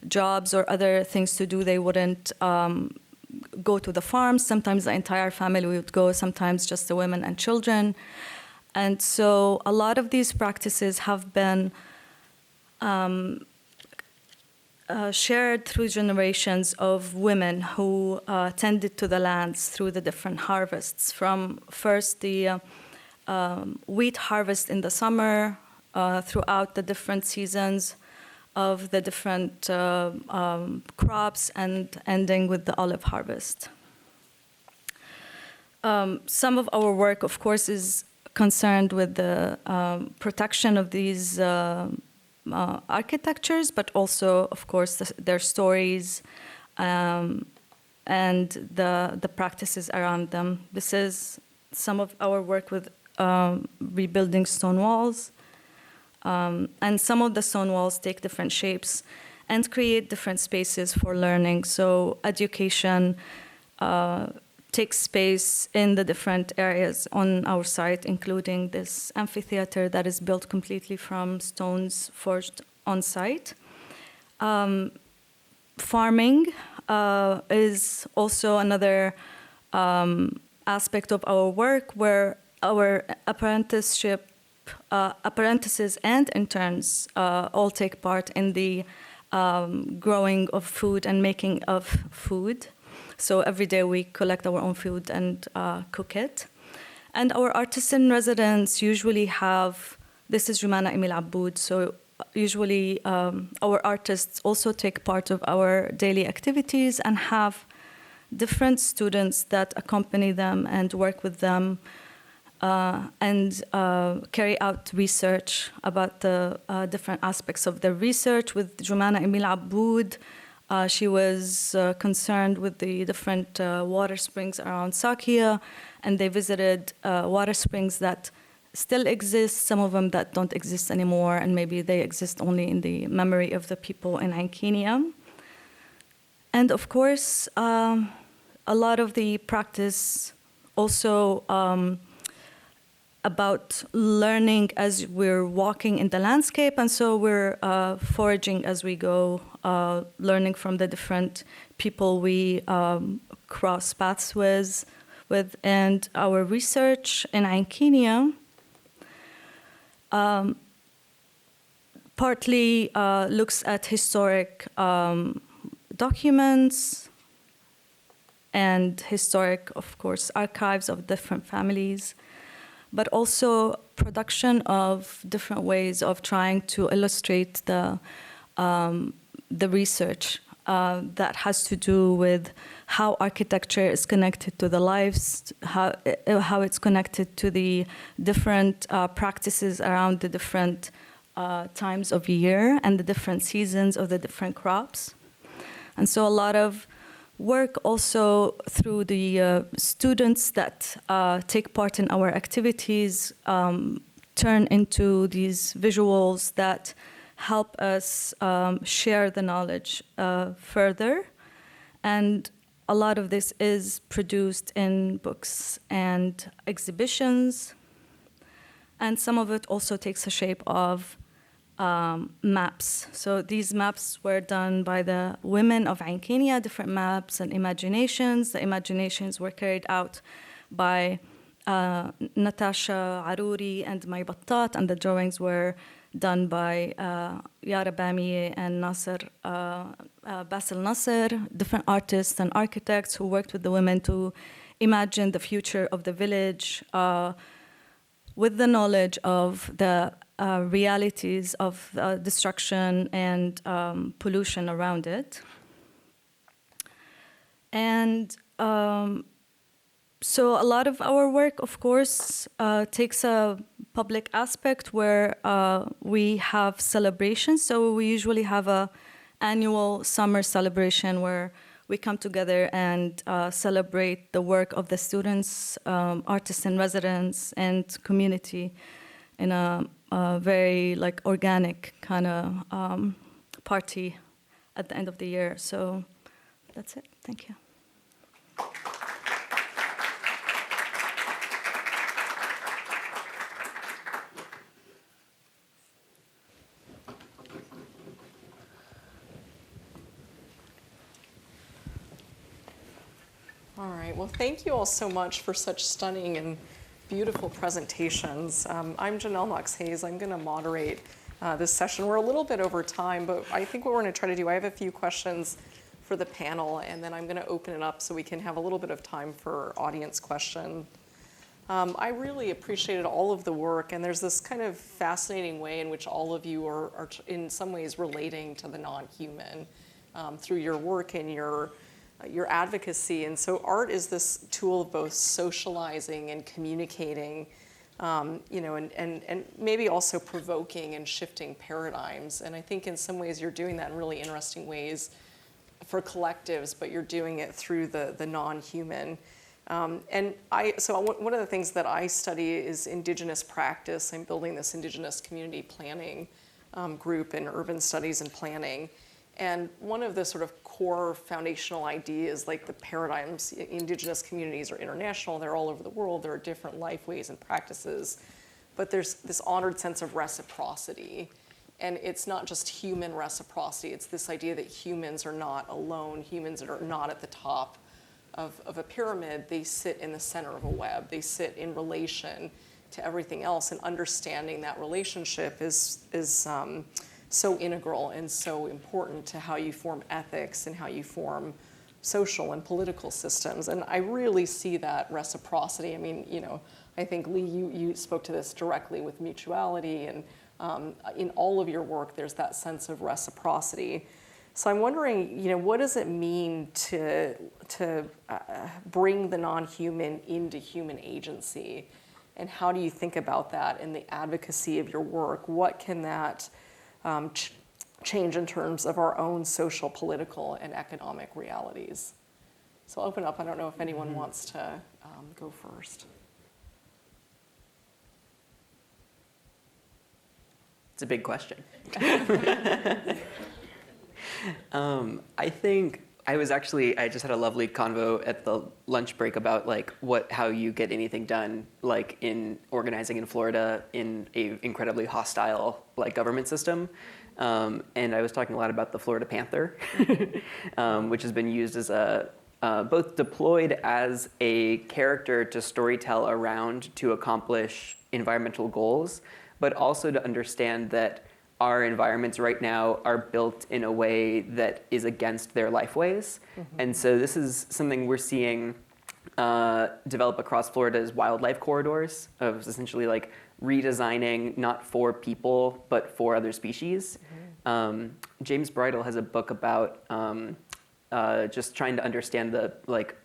jobs or other things to do, they wouldn't go to the farms. Sometimes the entire family would go, sometimes just the women and children. And so a lot of these practices have been shared through generations of women who tended to the lands through the different harvests, from first the wheat harvest in the summer, throughout the different seasons of the different crops, and ending with the olive harvest. Some of our work, of course, is concerned with the protection of these architectures, but also, of course, their stories and the practices around them. This is some of our work with rebuilding stone walls. And some of the stone walls take different shapes and create different spaces for learning. So education takes space in the different areas on our site, including this amphitheater that is built completely from stones forged on site. Farming is also another aspect of our work, where our apprentices and interns all take part in the growing of food and making of food. So every day we collect our own food and cook it. And our artisan residents usually have, this is Jumana Emil Aboud, so usually our artists also take part of our daily activities and have different students that accompany them and work with them and carry out research about the different aspects of the research. With Jumana Emil Aboud, she was concerned with the different water springs around Sakia, and they visited water springs that still exist, some of them that don't exist anymore, and maybe they exist only in the memory of the people in Ain Kenia. And of course, a lot of the practice also about learning as we're walking in the landscape, and so we're foraging as we go, learning from the different people we cross paths with. And our research in Ain Kenia partly looks at historic documents and historic, of course, archives of different families, but also production of different ways of trying to illustrate the research that has to do with how architecture is connected to the lives, how it's connected to the different practices around the different times of year and the different seasons of the different crops. And so a lot of work also through the students that take part in our activities turn into these visuals that help us share the knowledge further. And a lot of this is produced in books and exhibitions. And some of it also takes a shape of maps. So these maps were done by the women of Ain Kenia, different maps and imaginations. The imaginations were carried out by Natasha Aruri and May Battat, and the drawings were done by Yara Bamiye and Nasser, Basil Nasser, different artists and architects who worked with the women to imagine the future of the village with the knowledge of the realities of destruction and pollution around it. And so a lot of our work, of course, takes a public aspect where we have celebrations. So we usually have a annual summer celebration where we come together and celebrate the work of the students, artists in residence, and community in a very like organic kind of party at the end of the year. So that's it. Thank you. All right, well, thank you all so much for such stunning and beautiful presentations. I'm Janelle Knox-Hayes. I'm going to moderate this session. We're a little bit over time, but I think what we're going to try to do, I have a few questions for the panel, and then I'm going to open it up so we can have a little bit of time for audience question. I really appreciated all of the work, and there's this kind of fascinating way in which all of you are in some ways relating to the non-human through your work and your advocacy. And so art is this tool of both socializing and communicating, and maybe also provoking and shifting paradigms. And I think in some ways you're doing that in really interesting ways for collectives, but you're doing it through the non-human. So one of the things that I study is Indigenous practice. I'm building this Indigenous community planning group in urban studies and planning. And one of the sort of core foundational ideas, like the paradigms, Indigenous communities are international, they're all over the world, there are different life ways and practices, but there's this honored sense of reciprocity. And it's not just human reciprocity, it's this idea that humans are not alone, humans are not at the top of a pyramid, they sit in the center of a web, they sit in relation to everything else, and understanding that relationship is so integral and so important to how you form ethics and how you form social and political systems. And I really see that reciprocity. I mean, I think, Lee, you spoke to this directly with mutuality, and in all of your work, there's that sense of reciprocity. So I'm wondering, what does it mean to bring the non-human into human agency? And how do you think about that in the advocacy of your work? What can that change in terms of our own social, political, and economic realities? So I'll open up. I don't know if anyone wants to go first. It's a big question. I think I just had a lovely convo at the lunch break about how you get anything done, in organizing in Florida in a incredibly hostile government system. And I was talking a lot about the Florida Panther, which has been used as both deployed as a character to storytell around to accomplish environmental goals, but also to understand that our environments right now are built in a way that is against their lifeways. Mm-hmm. And so this is something we're seeing develop across Florida's wildlife corridors of essentially redesigning not for people, but for other species. Mm-hmm. James Bridle has a book about just trying to understand the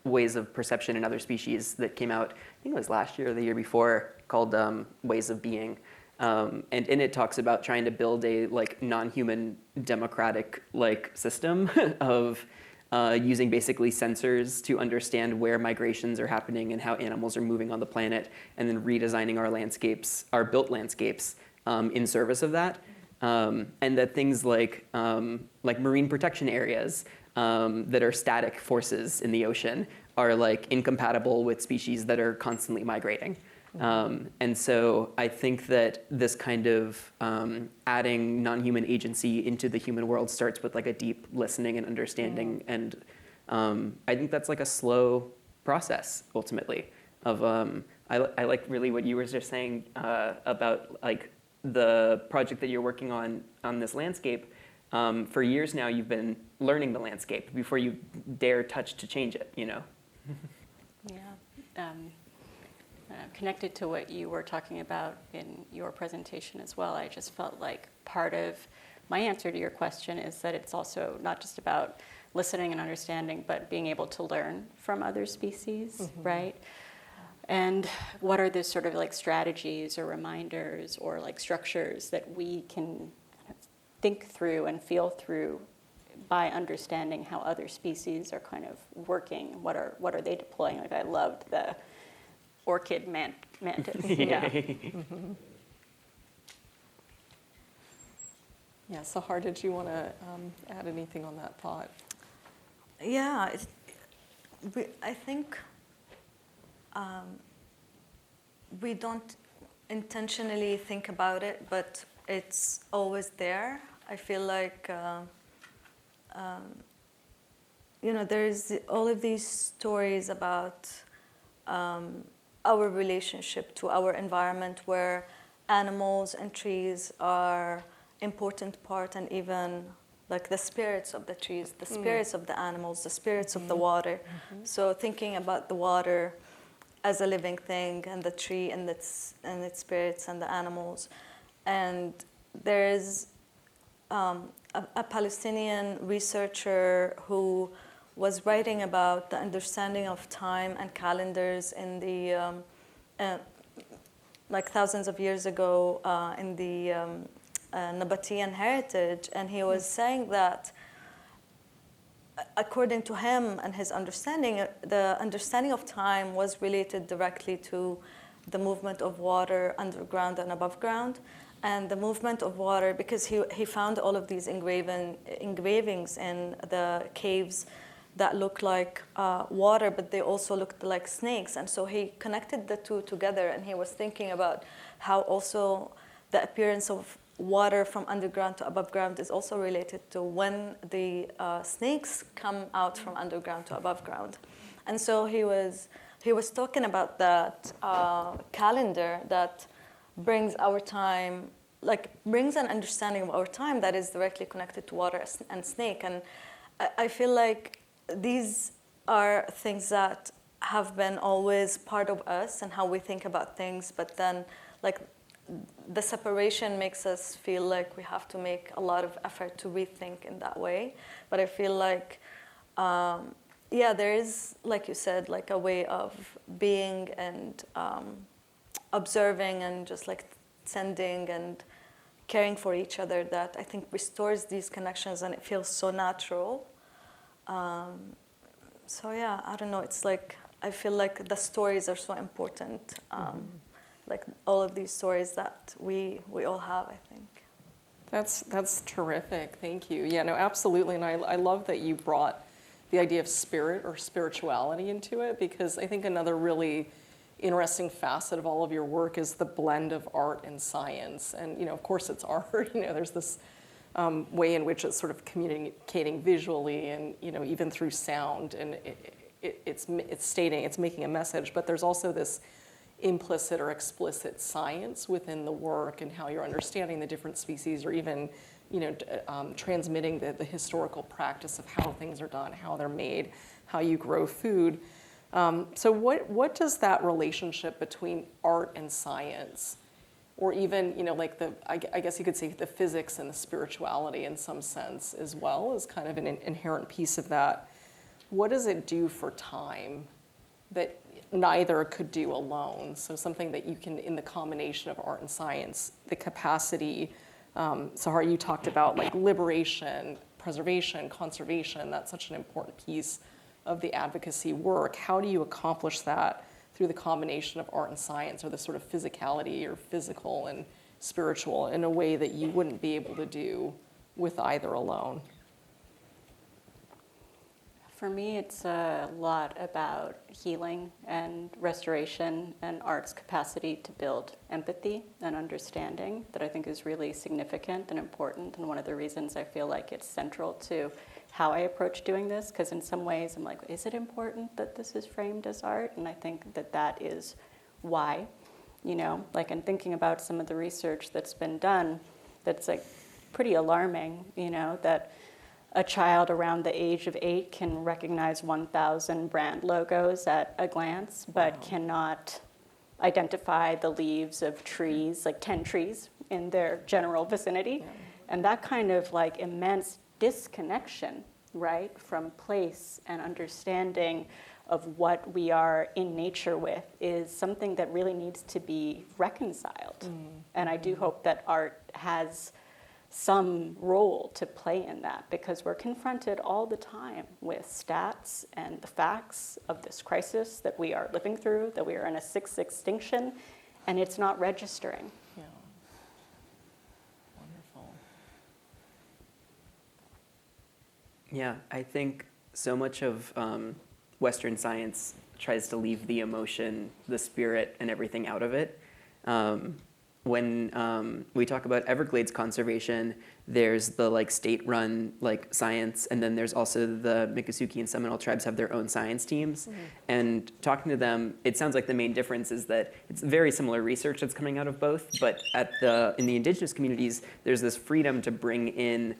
ways of perception in other species that came out, I think it was last year or the year before, called Ways of Being. And in it talks about trying to build a non-human democratic system of using basically sensors to understand where migrations are happening and how animals are moving on the planet, and then redesigning our landscapes, our built landscapes, in service of that. And that things like marine protection areas that are static forces in the ocean are incompatible with species that are constantly migrating. And so I think that this kind of adding non-human agency into the human world starts with a deep listening and understanding. And I think that's a slow process ultimately of, I like really what you were just saying about the project that you're working on this landscape. For years now, you've been learning the landscape before you dare touch to change it, Yeah. Connected to what you were talking about in your presentation as well, I just felt like part of my answer to your question is that it's also not just about listening and understanding, but being able to learn from other species, mm-hmm. right? And what are the sort of like strategies or reminders or like structures that we can think through and feel through by understanding how other species are kind of working? What are they deploying? Like I loved the orchid mantis. Yeah. Yeah, Sahar, did you want to add anything on that thought? Yeah, I think we don't intentionally think about it, but it's always there. I feel like, there's all of these stories about our relationship to our environment, where animals and trees are important part, and even like the spirits of the trees, the spirits of the animals, the spirits of the water. So thinking about the water as a living thing, and the tree and its spirits and the animals. And there's a Palestinian researcher who was writing about the understanding of time and calendars in the like thousands of years ago in the Nabatean heritage, and he was saying that according to him and his understanding, the understanding of time was related directly to the movement of water underground and above ground, and the movement of water, because he found all of these engravings in the caves that looked like water, but they also looked like snakes. And so he connected the two together, and he was thinking about how also the appearance of water from underground to above ground is also related to when the snakes come out from underground to above ground. And so he was talking about that calendar that brings our time, like brings an understanding of our time that is directly connected to water and snake. And I feel like these are things that have been always part of us and how we think about things, but then like the separation makes us feel like we have to make a lot of effort to rethink in that way. But I feel like, there is, like you said, like a way of being and observing and just like sending and caring for each other that I think restores these connections, and it feels so natural. I don't know, it's like, I feel like the stories are so important. Like all of these stories that we all have, I think. That's terrific. Thank you. Yeah, no, absolutely. And I love that you brought the idea of spirit or spirituality into it, because I think another really interesting facet of all of your work is the blend of art and science. And, of course it's art. There's this way in which it's sort of communicating visually and, even through sound. And it's making a message. But there's also this implicit or explicit science within the work, and how you're understanding the different species, or even transmitting the historical practice of how things are done, how they're made, how you grow food. So what does that relationship between art and science, or even I guess you could say the physics and the spirituality in some sense as well, is kind of an inherent piece of that. What does it do for time that neither could do alone? So something that you can, in the combination of art and science, the capacity, Sahar, you talked about like liberation, preservation, conservation. That's such an important piece of the advocacy work. How do you accomplish that through the combination of art and science, or the sort of physicality or physical and spiritual, in a way that you wouldn't be able to do with either alone? For me, it's a lot about healing and restoration, and art's capacity to build empathy and understanding that I think is really significant and important, and one of the reasons I feel like it's central to how I approach doing this, because in some ways I'm like, is it important that this is framed as art? And I think that is why, and thinking about some of the research that's been done, that's like pretty alarming, that a child around the age of 8 can recognize 1,000 brand logos at a glance, but cannot identify the leaves of trees, like 10 trees in their general vicinity. Yeah. And that kind of like immense disconnection, right, from place and understanding of what we are in nature with is something that really needs to be reconciled. And I do hope that art has some role to play in that, because we're confronted all the time with stats and the facts of this crisis that we are living through, that we are in a sixth extinction, and it's not registering. Yeah. Wonderful. Yeah, I think so much of Western science tries to leave the emotion, the spirit, and everything out of it. When we talk about Everglades conservation, there's the like state-run like science, and then there's also the Miccosukee and Seminole tribes have their own science teams. And talking to them, it sounds like the main difference is that it's very similar research that's coming out of both, but in the indigenous communities, there's this freedom to bring in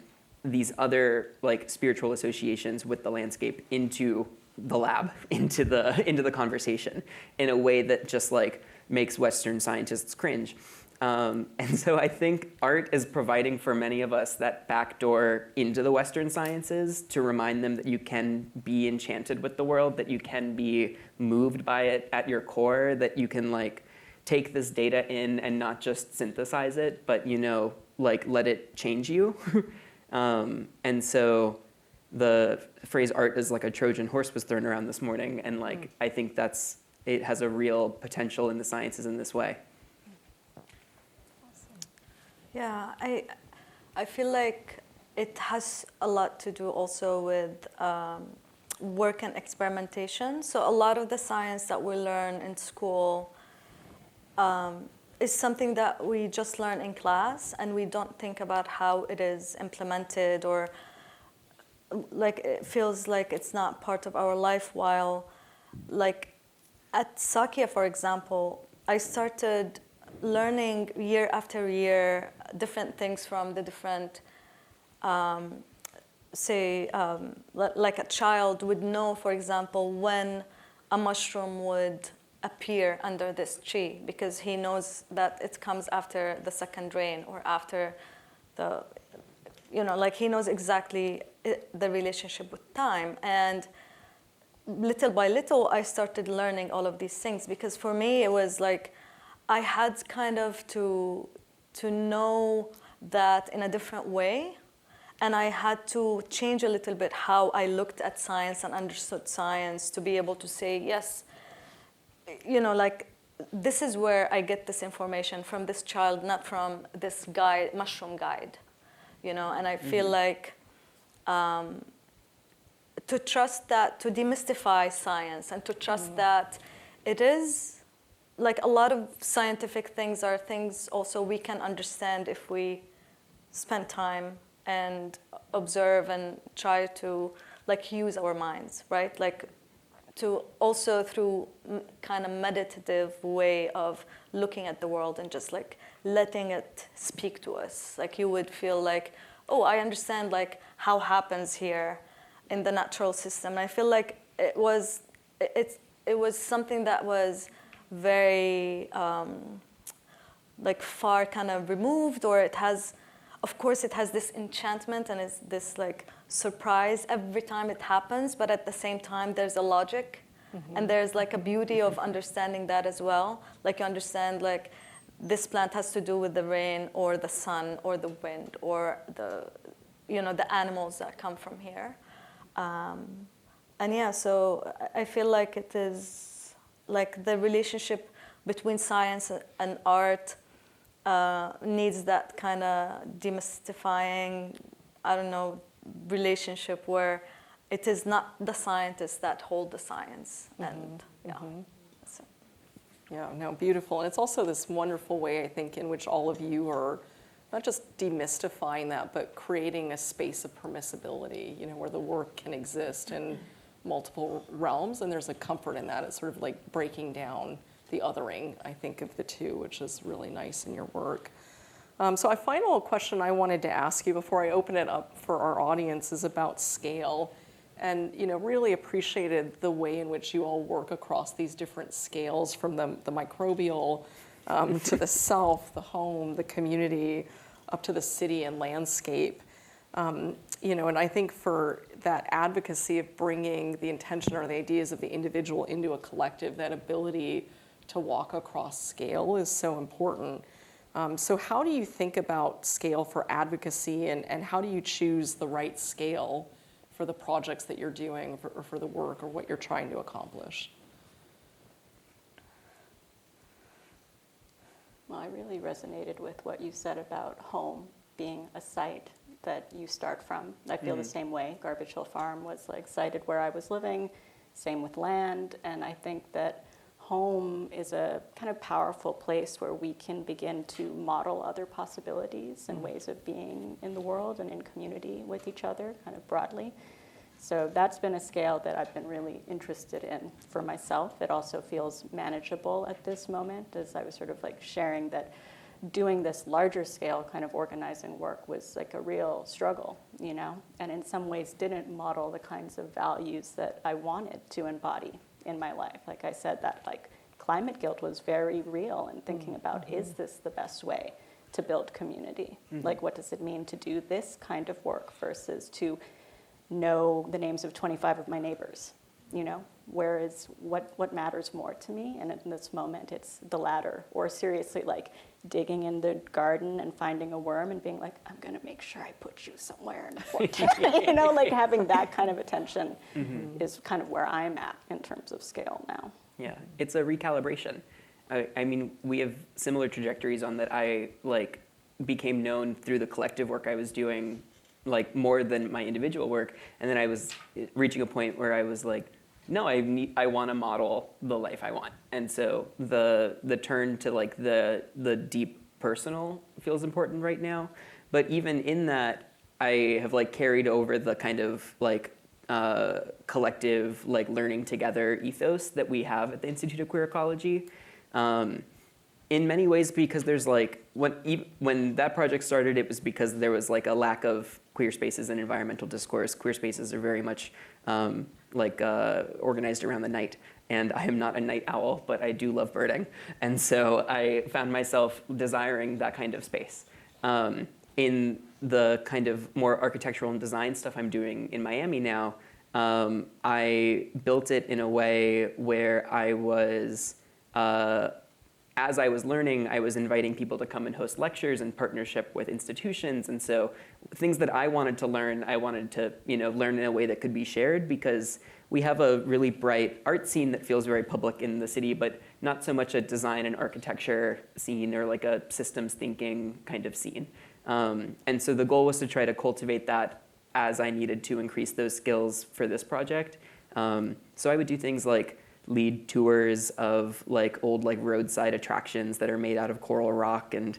these other like spiritual associations with the landscape into the lab, into the conversation in a way that just like makes Western scientists cringe. And so I think art is providing for many of us that backdoor into the Western sciences to remind them that you can be enchanted with the world, that you can be moved by it at your core, that you can like take this data in and not just synthesize it, but like let it change you. And so the phrase art is like a Trojan horse was thrown around this morning, and like I think it has a real potential in the sciences in this way. Yeah, I feel like it has a lot to do also with work and experimentation. So a lot of the science that we learn in school is something that we just learn in class, and we don't think about how it is implemented, or like it feels like it's not part of our life. While like at Sakya, for example, I started learning year after year different things from the different, like a child would know, for example, when a mushroom would appear under this tree, because he knows that it comes after the second rain or after the, like he knows exactly the relationship with time. And little by little, I started learning all of these things, because for me, it was like, I had kind of to know that in a different way, and I had to change a little bit how I looked at science and understood science to be able to say, yes, like this is where I get this information from this child, not from this guide, mushroom guide, and I feel like to trust that, to demystify science, and to trust that it is, like a lot of scientific things are things also we can understand if we spend time and observe and try to like use our minds, right? Like to also through kind of meditative way of looking at the world and just like letting it speak to us. Like you would feel like, oh, I understand like how happens here in the natural system. And I feel like it was something that was very like far kind of removed, or it has, of course it has this enchantment and it's this like surprise every time it happens, but at the same time there's a logic and there's like a beauty of understanding that as well. Like you understand like this plant has to do with the rain or the sun or the wind or the animals that come from here. And yeah, so I feel like it is like the relationship between science and art needs that kind of demystifying, relationship where it is not the scientists that hold the science. And so. Yeah, no, beautiful. And it's also this wonderful way, I think, in which all of you are not just demystifying that, but creating a space of permissibility, where the work can exist in multiple realms, and there's a comfort in that. It's sort of like breaking down the othering, I think, of the two, which is really nice in your work. So a final question I wanted to ask you before I open it up for our audience is about scale. And really appreciated the way in which you all work across these different scales, from the microbial to the self, the home, the community, up to the city and landscape. and I think for that advocacy of bringing the intention or the ideas of the individual into a collective, that ability to walk across scale is so important. So how do you think about scale for advocacy, and how do you choose the right scale for the projects that you're doing, or for the work, or what you're trying to accomplish? Well, I really resonated with what you said about home being a site that you start from. I feel the same way. Garbage Hill Farm was like sited where I was living, same with land, and I think that home is a kind of powerful place where we can begin to model other possibilities and ways of being in the world and in community with each other, kind of broadly. So that's been a scale that I've been really interested in for myself. It also feels manageable at this moment, as I was sort of like sharing that doing this larger scale kind of organizing work was like a real struggle, and in some ways didn't model the kinds of values that I wanted to embody in my life. Like I said, that like climate guilt was very real, and thinking about, is this the best way to build community? Like, what does it mean to do this kind of work versus to know the names of 25 of my neighbors? Where is what matters more to me? And in this moment, it's the latter. Or seriously, like digging in the garden and finding a worm and being like, I'm gonna make sure I put you somewhere in a fork. Like having that kind of attention is kind of where I'm at in terms of scale now. Yeah, it's a recalibration. I mean, we have similar trajectories on that. I became known through the collective work I was doing, more than my individual work. And then I was reaching a point where I was like, no, I want to model the life I want. And so the turn to the deep personal feels important right now. But even in that, I have carried over the kind of collective learning together ethos that we have at the Institute of Queer Ecology. In many ways, because there's when that project started, it was because there was a lack of queer spaces and environmental discourse. Queer spaces are very much organized around the night, and I am not a night owl, but I do love birding, and so I found myself desiring that kind of space. In the kind of more architectural and design stuff I'm doing in Miami now, I built it in a way where I was as I was learning, I was inviting people to come and host lectures in partnership with institutions. And so things that I wanted to learn, I wanted to learn in a way that could be shared, because we have a really bright art scene that feels very public in the city, but not so much a design and architecture scene or a systems thinking kind of scene. And so the goal was to try to cultivate that as I needed to increase those skills for this project. So I would do things like lead tours of old roadside attractions that are made out of coral rock, and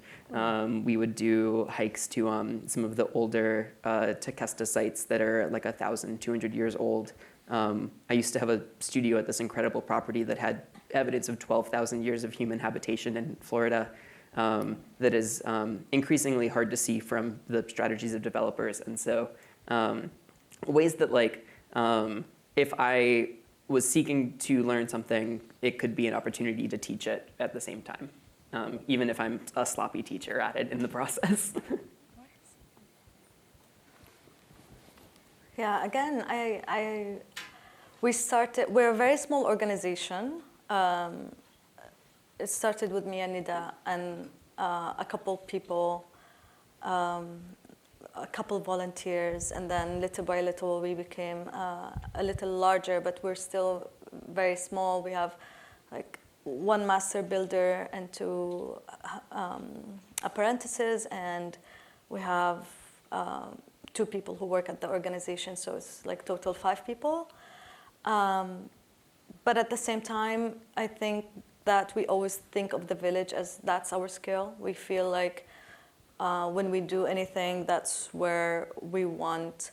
we would do hikes to some of the older Tequesta sites that are 1,200 years old. I used to have a studio at this incredible property that had evidence of 12,000 years of human habitation in Florida that is increasingly hard to see from the strategies of developers. And so ways that if I was seeking to learn something, it could be an opportunity to teach it at the same time, even if I'm a sloppy teacher at it in the process. Yeah, again, we're a very small organization. It started with me and Nida and a couple people, a couple volunteers, and then little by little we became a little larger, but we're still very small. We have one master builder and two apprentices, and we have two people who work at the organization, so it's total 5 people. But at the same time, I think that we always think of the village as that's our scale. We feel when we do anything, that's where we want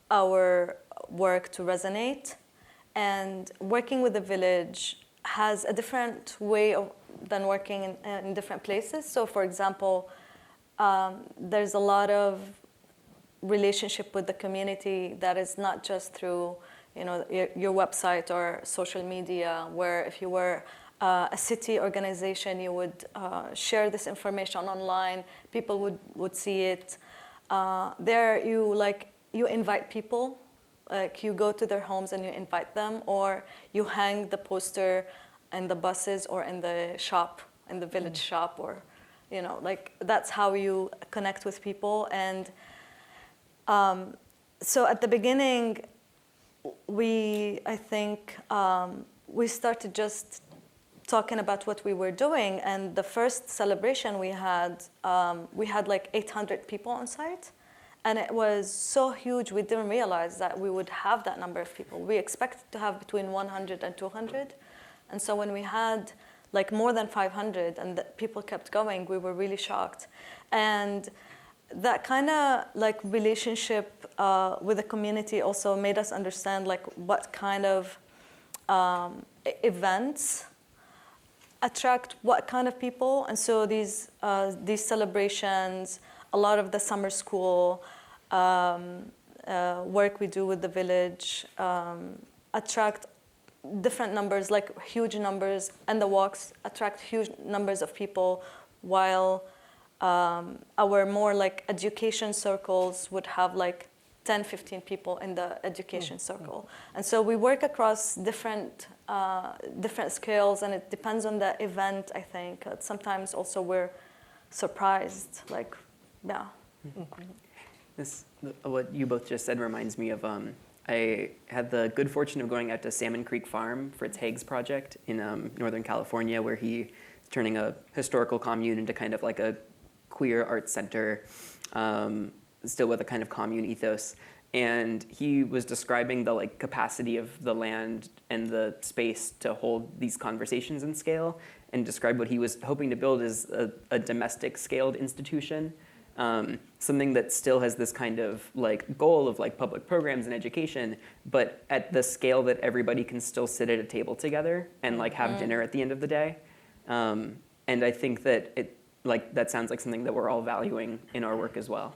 our work to resonate. And working with the village has a different way than working in different places. So for example, there's a lot of relationship with the community that is not just through your website or social media, where if you were a city organization, you would share this information online, people would see it. there you invite people, like you go to their homes and you invite them, or you hang the poster in the buses or in the shop, in the village shop, or like that's how you connect with people. And so at the beginning, I think we started just talking about what we were doing, and the first celebration we had like 800 people on site, and it was so huge we didn't realize that we would have that number of people. We expected to have between 100 and 200, and so when we had like more than 500 and the people kept going, we were really shocked. And that kind of like relationship with the community also made us understand like what kind of events attract what kind of people. And so these celebrations, a lot of the summer school work we do with the village attract different numbers, like huge numbers, and the walks attract huge numbers of people, while our more like education circles would have like 10, 15 people in the education circle. And so we work across different scales, and it depends on the event, I think. Sometimes also we're surprised, like, yeah. What you both just said reminds me of, I had the good fortune of going out to Salmon Creek Farm for its Hagues project in Northern California, where he's turning a historical commune into kind of like a queer arts center, still with a kind of commune ethos. And he was describing the like capacity of the land and the space to hold these conversations in scale, and described what he was hoping to build as a domestic scaled institution. Something that still has this kind of like goal of like public programs and education, but at the scale that everybody can still sit at a table together and like have dinner at the end of the day. And I think that that sounds like something that we're all valuing in our work as well.